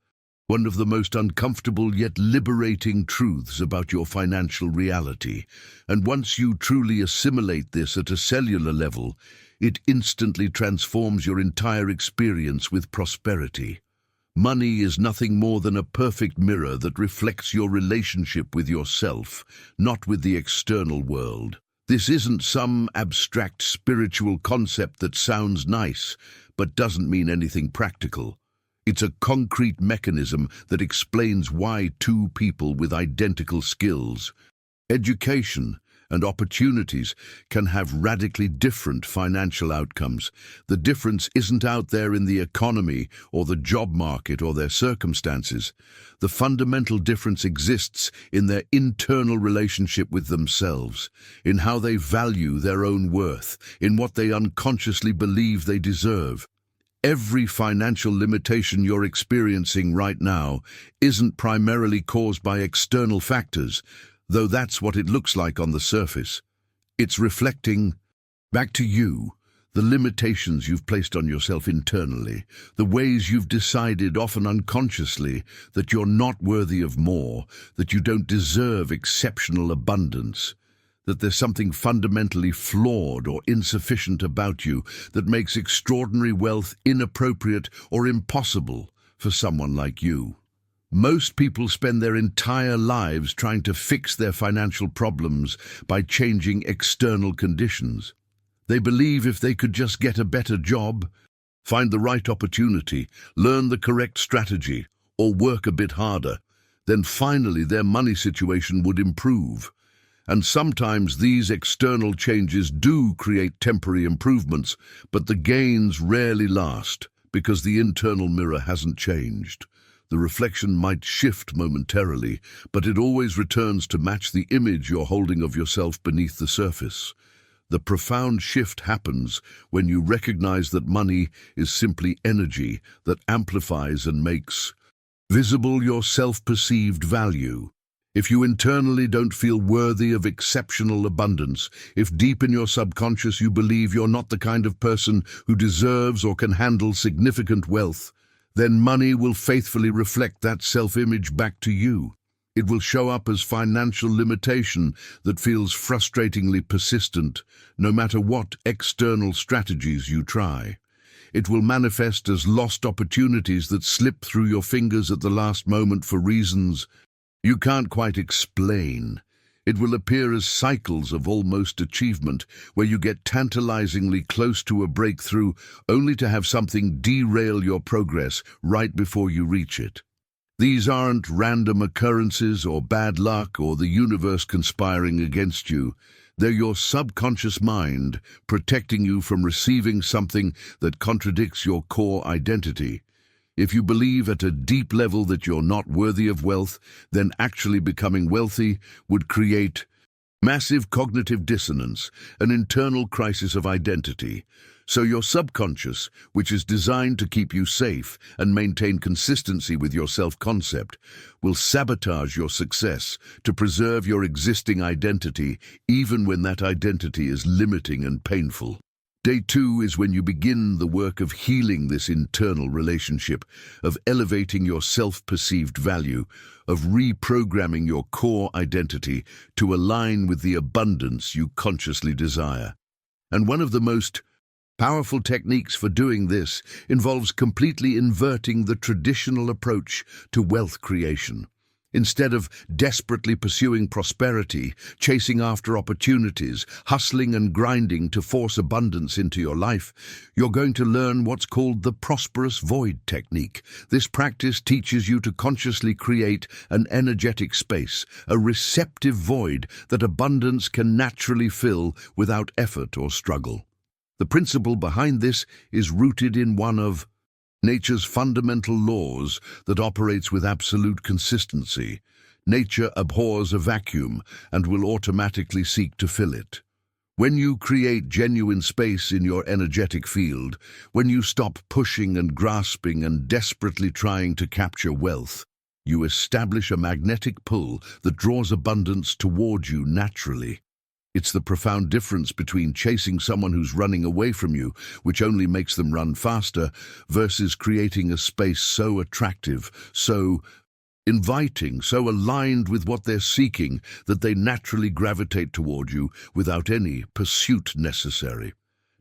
one of the most uncomfortable yet liberating truths about your financial reality. And once you truly assimilate this at a cellular level, it instantly transforms your entire experience with prosperity. Money is nothing more than a perfect mirror that reflects your relationship with yourself, not with the external world. This isn't some abstract spiritual concept that sounds nice, but doesn't mean anything practical. It's a concrete mechanism that explains why two people with identical skills, education, and opportunities can have radically different financial outcomes. The difference isn't out there in the economy or the job market or their circumstances. The fundamental difference exists in their internal relationship with themselves, in how they value their own worth, in what they unconsciously believe they deserve. Every financial limitation you're experiencing right now isn't primarily caused by external factors, though that's what it looks like on the surface. It's reflecting back to you, the limitations you've placed on yourself internally, the ways you've decided, often unconsciously, that you're not worthy of more, that you don't deserve exceptional abundance, that there's something fundamentally flawed or insufficient about you that makes extraordinary wealth inappropriate or impossible for someone like you. Most people spend their entire lives trying to fix their financial problems by changing external conditions. They believe if they could just get a better job, find the right opportunity, learn the correct strategy, or work a bit harder, then finally their money situation would improve. And sometimes these external changes do create temporary improvements, but the gains rarely last because the internal mirror hasn't changed. The reflection might shift momentarily, but it always returns to match the image you're holding of yourself beneath the surface. The profound shift happens when you recognize that money is simply energy that amplifies and makes visible your self-perceived value. If you internally don't feel worthy of exceptional abundance, if deep in your subconscious you believe you're not the kind of person who deserves or can handle significant wealth, then money will faithfully reflect that self-image back to you. It will show up as financial limitation that feels frustratingly persistent, no matter what external strategies you try. It will manifest as lost opportunities that slip through your fingers at the last moment for reasons you can't quite explain. It will appear as cycles of almost achievement, where you get tantalizingly close to a breakthrough, only to have something derail your progress right before you reach it. These aren't random occurrences or bad luck or the universe conspiring against you. They're your subconscious mind protecting you from receiving something that contradicts your core identity. If you believe at a deep level that you're not worthy of wealth, then actually becoming wealthy would create massive cognitive dissonance, an internal crisis of identity. So your subconscious, which is designed to keep you safe and maintain consistency with your self-concept, will sabotage your success to preserve your existing identity, even when that identity is limiting and painful. Day 2 is when you begin the work of healing this internal relationship, of elevating your self-perceived value, of reprogramming your core identity to align with the abundance you consciously desire. And one of the most powerful techniques for doing this involves completely inverting the traditional approach to wealth creation. Instead of desperately pursuing prosperity, chasing after opportunities, hustling and grinding to force abundance into your life, you're going to learn what's called the prosperous void technique. This practice teaches you to consciously create an energetic space, a receptive void that abundance can naturally fill without effort or struggle. The principle behind this is rooted in one of nature's fundamental laws that operates with absolute consistency. Nature abhors a vacuum and will automatically seek to fill it. When you create genuine space in your energetic field, when you stop pushing and grasping and desperately trying to capture wealth, you establish a magnetic pull that draws abundance toward you naturally. It's the profound difference between chasing someone who's running away from you, which only makes them run faster, versus creating a space so attractive, so inviting, so aligned with what they're seeking that they naturally gravitate toward you without any pursuit necessary.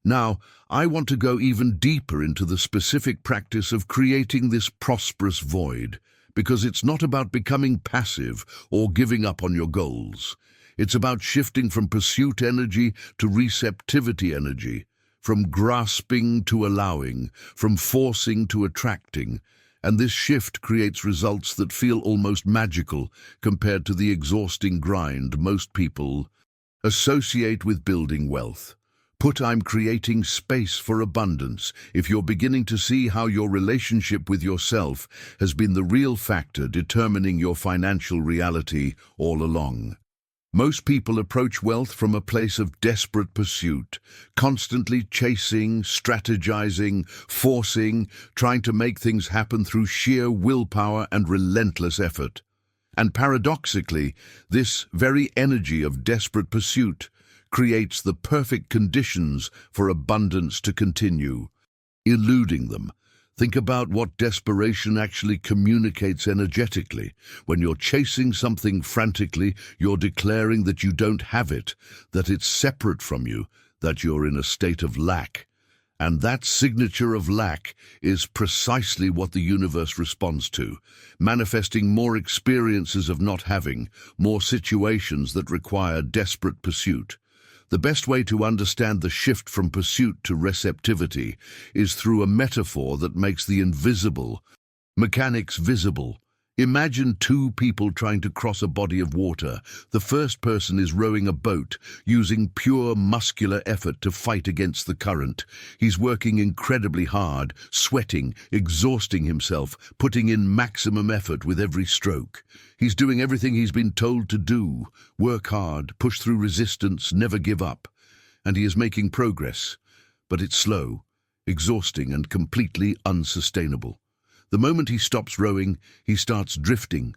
Now, I want to go even deeper into the specific practice of creating this prosperous void, because it's not about becoming passive or giving up on your goals. It's about shifting from pursuit energy to receptivity energy, from grasping to allowing, from forcing to attracting, and this shift creates results that feel almost magical compared to the exhausting grind most people associate with building wealth. Put "I'm creating space for abundance" if you're beginning to see how your relationship with yourself has been the real factor determining your financial reality all along. Most people approach wealth from a place of desperate pursuit, constantly chasing, strategizing, forcing, trying to make things happen through sheer willpower and relentless effort. And paradoxically, this very energy of desperate pursuit creates the perfect conditions for abundance to continue, eluding them. Think about what desperation actually communicates energetically. When you're chasing something frantically, you're declaring that you don't have it, that it's separate from you, that you're in a state of lack. And that signature of lack is precisely what the universe responds to, manifesting more experiences of not having, more situations that require desperate pursuit. The best way to understand the shift from pursuit to receptivity is through a metaphor that makes the invisible mechanics visible. Imagine two people trying to cross a body of water. The first person is rowing a boat, using pure muscular effort to fight against the current. He's working incredibly hard, sweating, exhausting himself, putting in maximum effort with every stroke. He's doing everything he's been told to do: work hard, push through resistance, never give up. And he is making progress, but it's slow, exhausting, and completely unsustainable. The moment he stops rowing, he starts drifting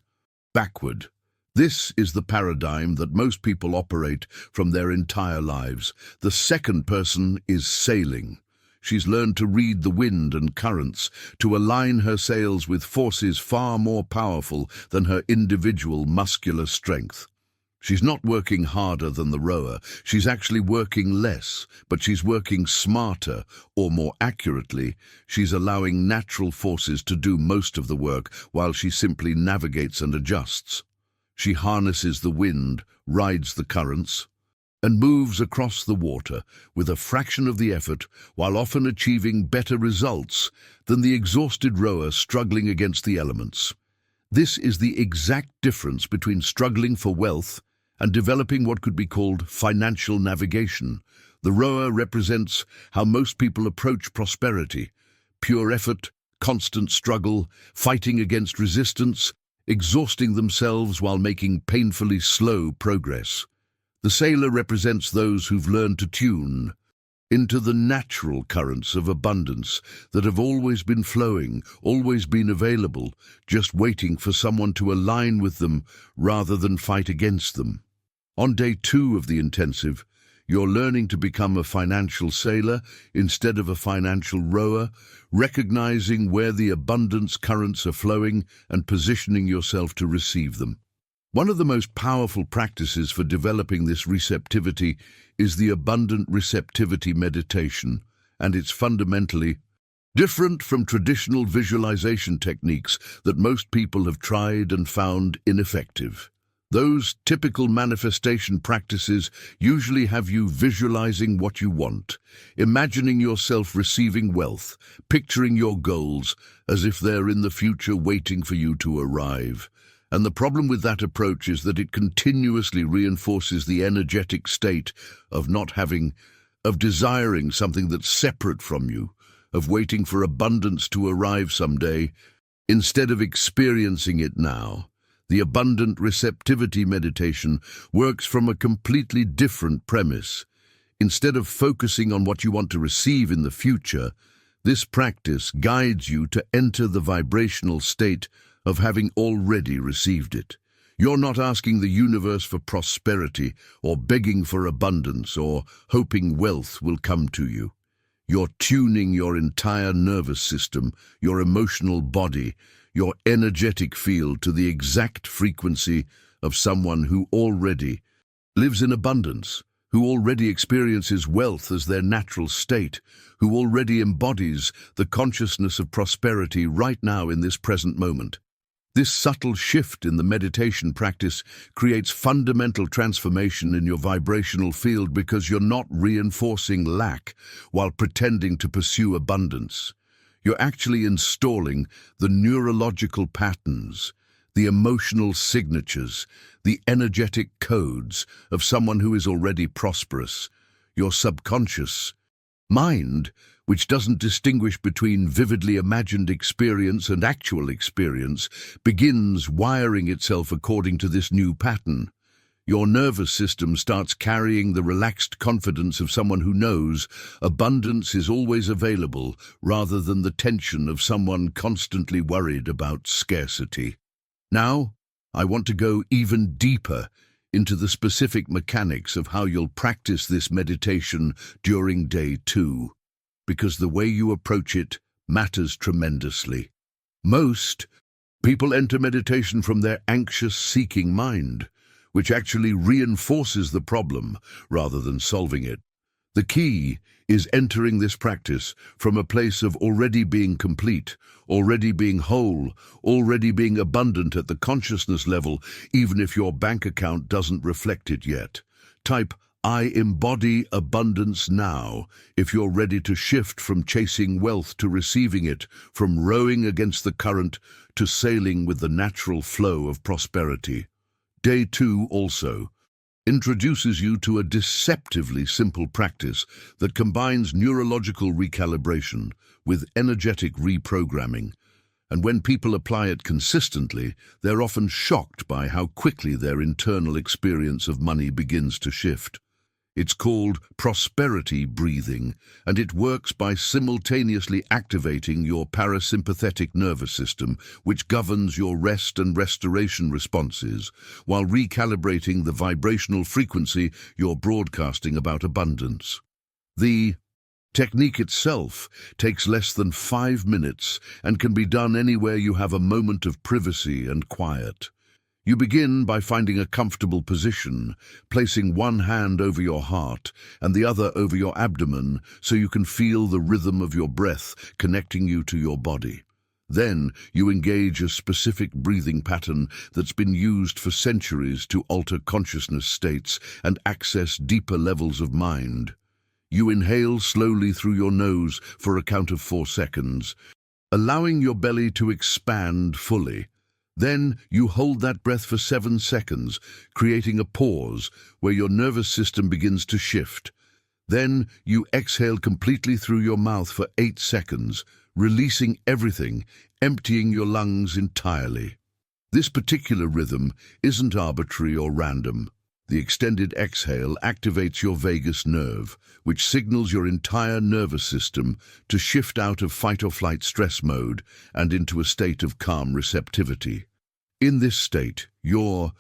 backward. This is the paradigm that most people operate from their entire lives. The second person is sailing. She's learned to read the wind and currents, to align her sails with forces far more powerful than her individual muscular strength. She's not working harder than the rower. She's actually working less, but she's working smarter, or more accurately, she's allowing natural forces to do most of the work while she simply navigates and adjusts. She harnesses the wind, rides the currents, and moves across the water with a fraction of the effort, while often achieving better results than the exhausted rower struggling against the elements. This is the exact difference between struggling for wealth and developing what could be called financial navigation. The rower represents how most people approach prosperity: pure effort, constant struggle, fighting against resistance, exhausting themselves while making painfully slow progress. The sailor represents those who've learned to tune into the natural currents of abundance that have always been flowing, always been available, just waiting for someone to align with them rather than fight against them. On day 2 of the intensive, You're learning to become a financial sailor instead of a financial rower, recognizing where the abundance currents are flowing and positioning yourself to receive them. One of the most powerful practices for developing this receptivity is the abundant receptivity meditation, and it's fundamentally different from traditional visualization techniques that most people have tried and found ineffective. Those typical manifestation practices usually have you visualizing what you want, imagining yourself receiving wealth, picturing your goals as if they're in the future waiting for you to arrive. And the problem with that approach is that it continuously reinforces the energetic state of of desiring something that's separate from you, of waiting for abundance to arrive someday, instead of experiencing it now. The abundant receptivity meditation works from a completely different premise. Instead of focusing on what you want to receive in the future, this practice guides you to enter the vibrational state of having already received it. You're not asking the universe for prosperity or begging for abundance or hoping wealth will come to you. You're tuning your entire nervous system, your emotional body, your energetic field to the exact frequency of someone who already lives in abundance, who already experiences wealth as their natural state, who already embodies the consciousness of prosperity right now in this present moment. This subtle shift in the meditation practice creates fundamental transformation in your vibrational field because you're not reinforcing lack while pretending to pursue abundance. You're actually installing the neurological patterns, the emotional signatures, the energetic codes of someone who is already prosperous. Your subconscious mind, which doesn't distinguish between vividly imagined experience and actual experience, begins wiring itself according to this new pattern. Your nervous system starts carrying the relaxed confidence of someone who knows abundance is always available, rather than the tension of someone constantly worried about scarcity. Now, I want to go even deeper into the specific mechanics of how you'll practice this meditation during day 2. Because the way you approach it matters tremendously. Most people enter meditation from their anxious, seeking mind, which actually reinforces the problem rather than solving it. The key is entering this practice from a place of already being complete, already being whole, already being abundant at the consciousness level, even if your bank account doesn't reflect it yet. Type I embody abundance now if you're ready to shift from chasing wealth to receiving it, from rowing against the current to sailing with the natural flow of prosperity. Day 2 also introduces you to a deceptively simple practice that combines neurological recalibration with energetic reprogramming. And when people apply it consistently, they're often shocked by how quickly their internal experience of money begins to shift. It's called prosperity breathing, and it works by simultaneously activating your parasympathetic nervous system, which governs your rest and restoration responses, while recalibrating the vibrational frequency you're broadcasting about abundance. The technique itself takes less than 5 minutes and can be done anywhere you have a moment of privacy and quiet. You begin by finding a comfortable position, placing one hand over your heart and the other over your abdomen so you can feel the rhythm of your breath connecting you to your body. Then you engage a specific breathing pattern that's been used for centuries to alter consciousness states and access deeper levels of mind. You inhale slowly through your nose for a count of 4 seconds, allowing your belly to expand fully. Then you hold that breath for 7 seconds, creating a pause where your nervous system begins to shift. Then you exhale completely through your mouth for 8 seconds, releasing everything, emptying your lungs entirely. This particular rhythm isn't arbitrary or random. The extended exhale activates your vagus nerve, which signals your entire nervous system to shift out of fight-or-flight stress mode and into a state of calm receptivity. In this state, your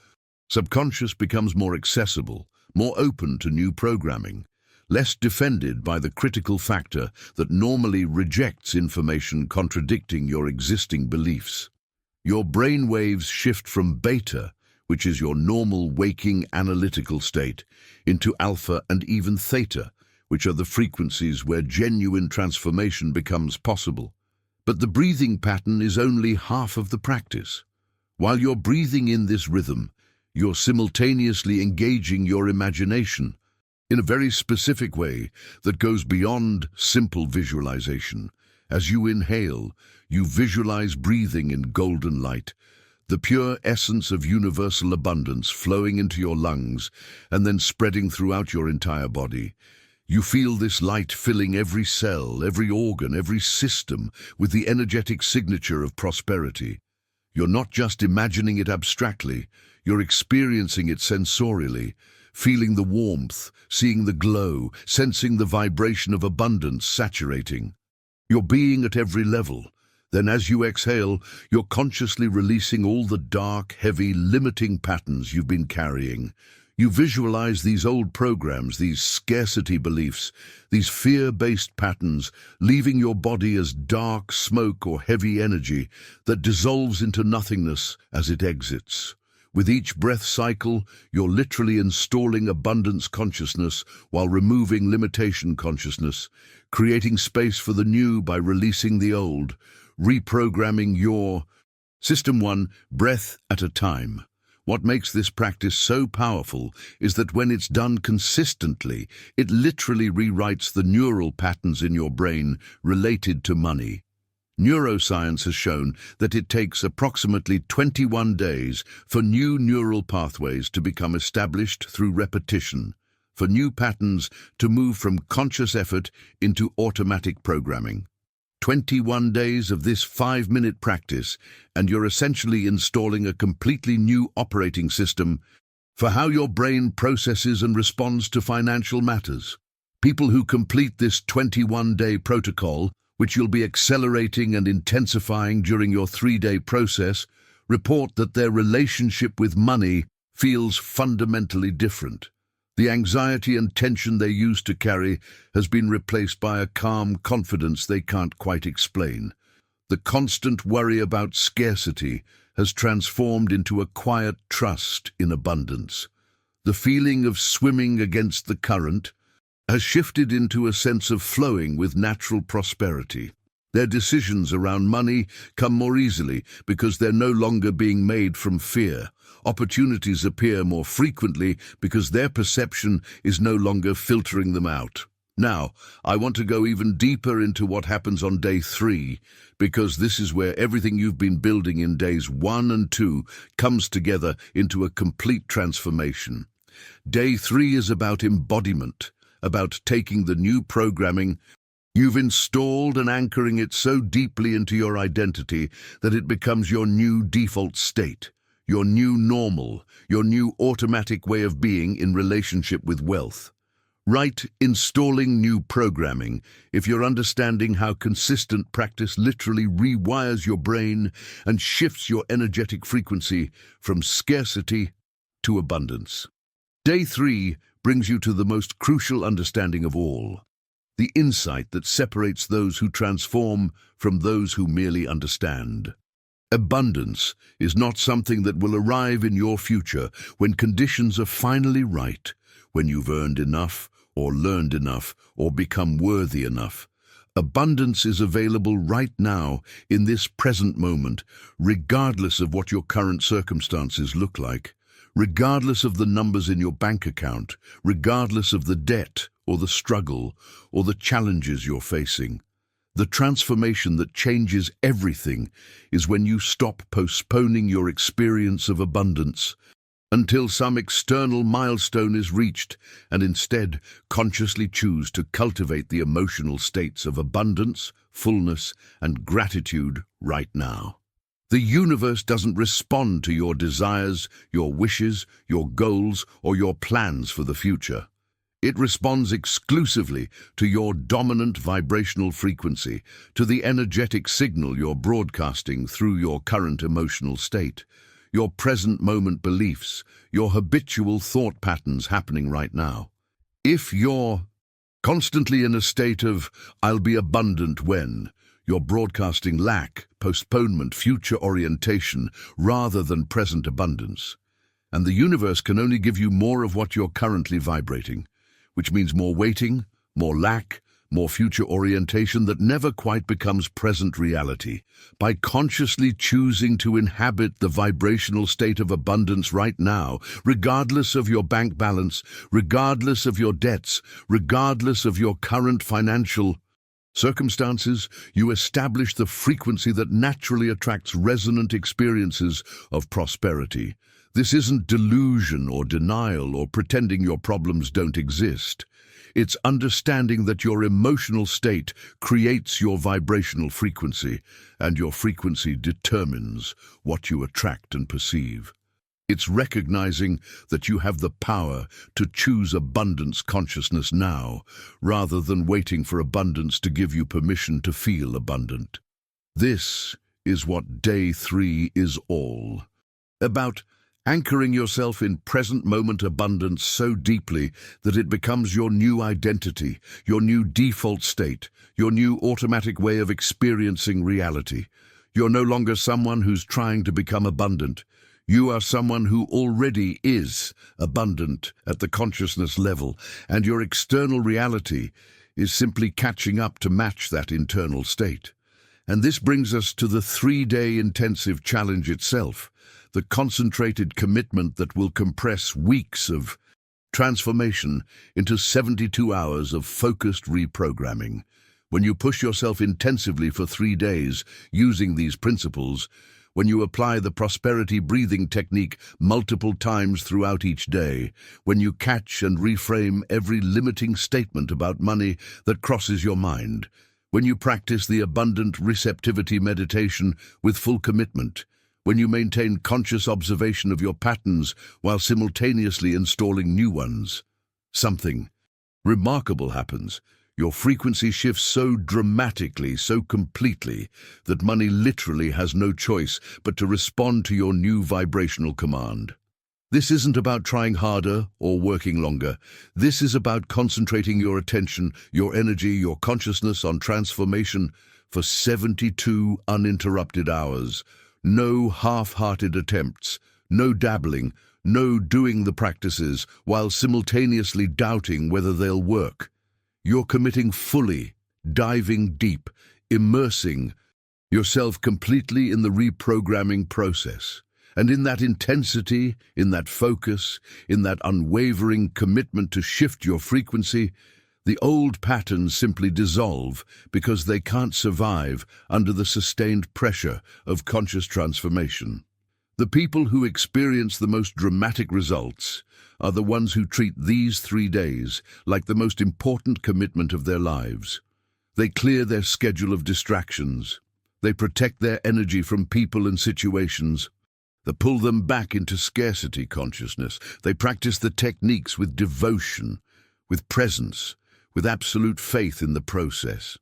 subconscious becomes more accessible, more open to new programming, less defended by the critical factor that normally rejects information contradicting your existing beliefs. Your brain waves shift from beta, which is your normal waking analytical state, into alpha and even theta, which are the frequencies where genuine transformation becomes possible. But the breathing pattern is only half of the practice. While you're breathing in this rhythm, you're simultaneously engaging your imagination in a very specific way that goes beyond simple visualization. As you inhale, you visualize breathing in golden light, the pure essence of universal abundance flowing into your lungs and then spreading throughout your entire body. You feel this light filling every cell, every organ, every system with the energetic signature of prosperity. You're not just imagining it abstractly, you're experiencing it sensorially, feeling the warmth, seeing the glow, sensing the vibration of abundance saturating your being at every level. Then as you exhale, you're consciously releasing all the dark, heavy, limiting patterns you've been carrying. You visualize these old programs, these scarcity beliefs, these fear-based patterns, leaving your body as dark smoke or heavy energy that dissolves into nothingness as it exits. With each breath cycle, you're literally installing abundance consciousness while removing limitation consciousness, creating space for the new by releasing the old, reprogramming your System 1, breath at a time. What makes this practice so powerful is that when it's done consistently, it literally rewrites the neural patterns in your brain related to money. Neuroscience has shown that it takes approximately 21 days for new neural pathways to become established through repetition, for new patterns to move from conscious effort into automatic programming. 21 days of this 5-minute practice, and you're essentially installing a completely new operating system for how your brain processes and responds to financial matters. People who complete this 21-day protocol, which you'll be accelerating and intensifying during your 3-day process, report that their relationship with money feels fundamentally different. The anxiety and tension they used to carry has been replaced by a calm confidence they can't quite explain. The constant worry about scarcity has transformed into a quiet trust in abundance. The feeling of swimming against the current has shifted into a sense of flowing with natural prosperity. Their decisions around money come more easily because they're no longer being made from fear. Opportunities appear more frequently because their perception is no longer filtering them out. Now, I want to go even deeper into what happens on day 3, because this is where everything you've been building in days 1 and 2 comes together into a complete transformation. Day 3 is about embodiment, about taking the new programming you've installed and anchoring it so deeply into your identity that it becomes your new default state, your new normal, your new automatic way of being in relationship with wealth. Right, installing new programming, if you're understanding how consistent practice literally rewires your brain and shifts your energetic frequency from scarcity to abundance. Day 3 brings you to the most crucial understanding of all, the insight that separates those who transform from those who merely understand. Abundance is not something that will arrive in your future when conditions are finally right, when you've earned enough, or learned enough, or become worthy enough. Abundance is available right now, in this present moment, regardless of what your current circumstances look like, regardless of the numbers in your bank account, regardless of the debt, or the struggle, or the challenges you're facing. The transformation that changes everything is when you stop postponing your experience of abundance until some external milestone is reached and instead consciously choose to cultivate the emotional states of abundance, fullness, and gratitude right now. The universe doesn't respond to your desires, your wishes, your goals, or your plans for the future. It responds exclusively to your dominant vibrational frequency, to the energetic signal you're broadcasting through your current emotional state. your present moment beliefs, your habitual thought patterns happening right now. If you're constantly in a state of, "I'll be abundant when," you're broadcasting lack, postponement, future orientation, rather than present abundance. And the universe can only give you more of what you're currently vibrating, which means more waiting, more lack, more future orientation that never quite becomes present reality. By consciously choosing to inhabit the vibrational state of abundance right now, regardless of your bank balance, regardless of your debts, regardless of your current financial circumstances, you establish the frequency that naturally attracts resonant experiences of prosperity. This isn't delusion or denial or pretending your problems don't exist. It's understanding that your emotional state creates your vibrational frequency, and your frequency determines what you attract and perceive. It's recognizing that you have the power to choose abundance consciousness now, rather than waiting for abundance to give you permission to feel abundant. This is what Day 3 is all about. Anchoring yourself in present moment abundance so deeply that it becomes your new identity, your new default state, your new automatic way of experiencing reality. You're no longer someone who's trying to become abundant. You are someone who already is abundant at the consciousness level, and your external reality is simply catching up to match that internal state. And this brings us to the 3-day intensive challenge itself, the concentrated commitment that will compress weeks of transformation into 72 hours of focused reprogramming. When you push yourself intensively for 3 days using these principles, when you apply the prosperity breathing technique multiple times throughout each day, when you catch and reframe every limiting statement about money that crosses your mind, when you practice the abundant receptivity meditation with full commitment, when you maintain conscious observation of your patterns while simultaneously installing new ones, something remarkable happens. Your frequency shifts so dramatically, so completely, that money literally has no choice but to respond to your new vibrational command. This isn't about trying harder or working longer. This is about concentrating your attention, your energy, your consciousness on transformation for 72 uninterrupted hours. No half-hearted attempts, no dabbling, no doing the practices while simultaneously doubting whether they'll work. You're committing fully, diving deep, immersing yourself completely in the reprogramming process. And in that intensity, in that focus, in that unwavering commitment to shift your frequency, the old patterns simply dissolve because they can't survive under the sustained pressure of conscious transformation. The people who experience the most dramatic results are the ones who treat these 3 days like the most important commitment of their lives. They clear their schedule of distractions. They protect their energy from people and situations that pull them back into scarcity consciousness. They practice the techniques with devotion, with presence, with absolute faith in the process.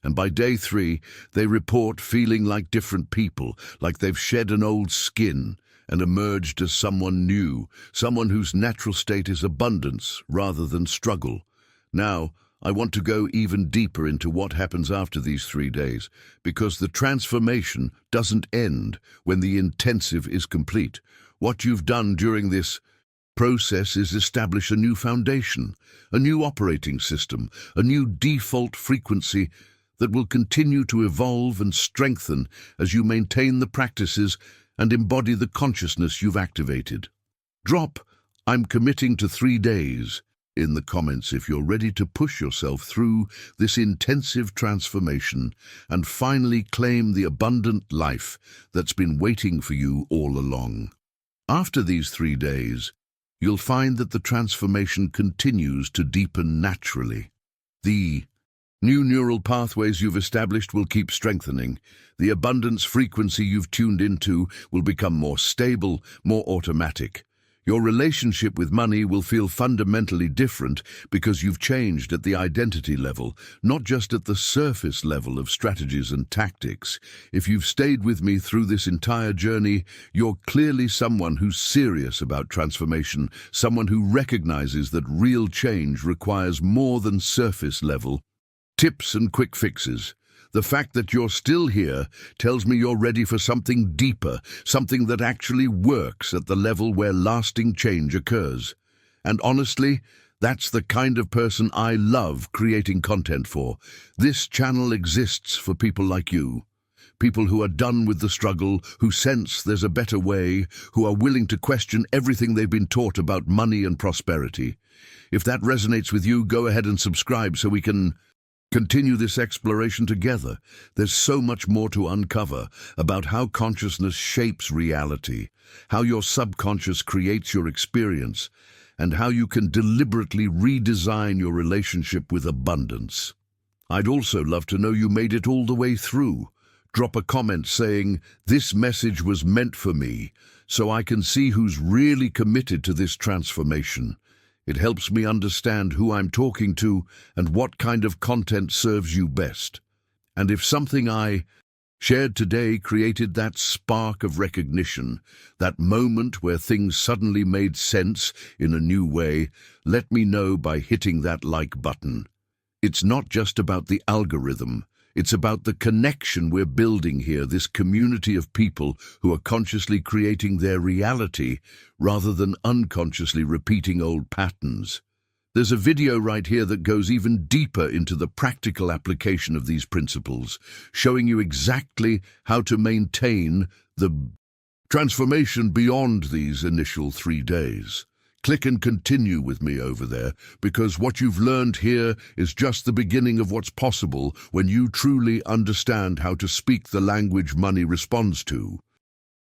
And by day 3, they report feeling like different people, like they've shed an old skin and emerged as someone new, someone whose natural state is abundance rather than struggle. Now, I want to go even deeper into what happens after these 3 days, because the transformation doesn't end when the intensive is complete. What you've done during this process is establish a new foundation, a new operating system, a new default frequency that will continue to evolve and strengthen as you maintain the practices and embody the consciousness you've activated. Drop "I'm committing to 3 days" in the comments if you're ready to push yourself through this intensive transformation and finally claim the abundant life that's been waiting for you all along. After these 3 days, you'll find that the transformation continues to deepen naturally. The new neural pathways you've established will keep strengthening. The abundance frequency you've tuned into will become more stable, more automatic. Your relationship with money will feel fundamentally different because you've changed at the identity level, not just at the surface level of strategies and tactics. If you've stayed with me through this entire journey, you're clearly someone who's serious about transformation, someone who recognizes that real change requires more than surface level tips and quick fixes. The fact that you're still here tells me you're ready for something deeper, something that actually works at the level where lasting change occurs. And honestly, that's the kind of person I love creating content for. This channel exists for people like you. People who are done with the struggle, who sense there's a better way, who are willing to question everything they've been taught about money and prosperity. If that resonates with you, go ahead and subscribe so we can continue this exploration together. There's so much more to uncover about how consciousness shapes reality, how your subconscious creates your experience, and how you can deliberately redesign your relationship with abundance. I'd also love to know you made it all the way through. Drop a comment saying, "This message was meant for me," so I can see who's really committed to this transformation. It helps me understand who I'm talking to and what kind of content serves you best. And if something I shared today created that spark of recognition, that moment where things suddenly made sense in a new way, let me know by hitting that like button. It's not just about the algorithm. It's about the connection we're building here, this community of people who are consciously creating their reality rather than unconsciously repeating old patterns. There's a video right here that goes even deeper into the practical application of these principles, showing you exactly how to maintain the transformation beyond these initial 3 days. Click and continue with me over there, because what you've learned here is just the beginning of what's possible when you truly understand how to speak the language money responds to.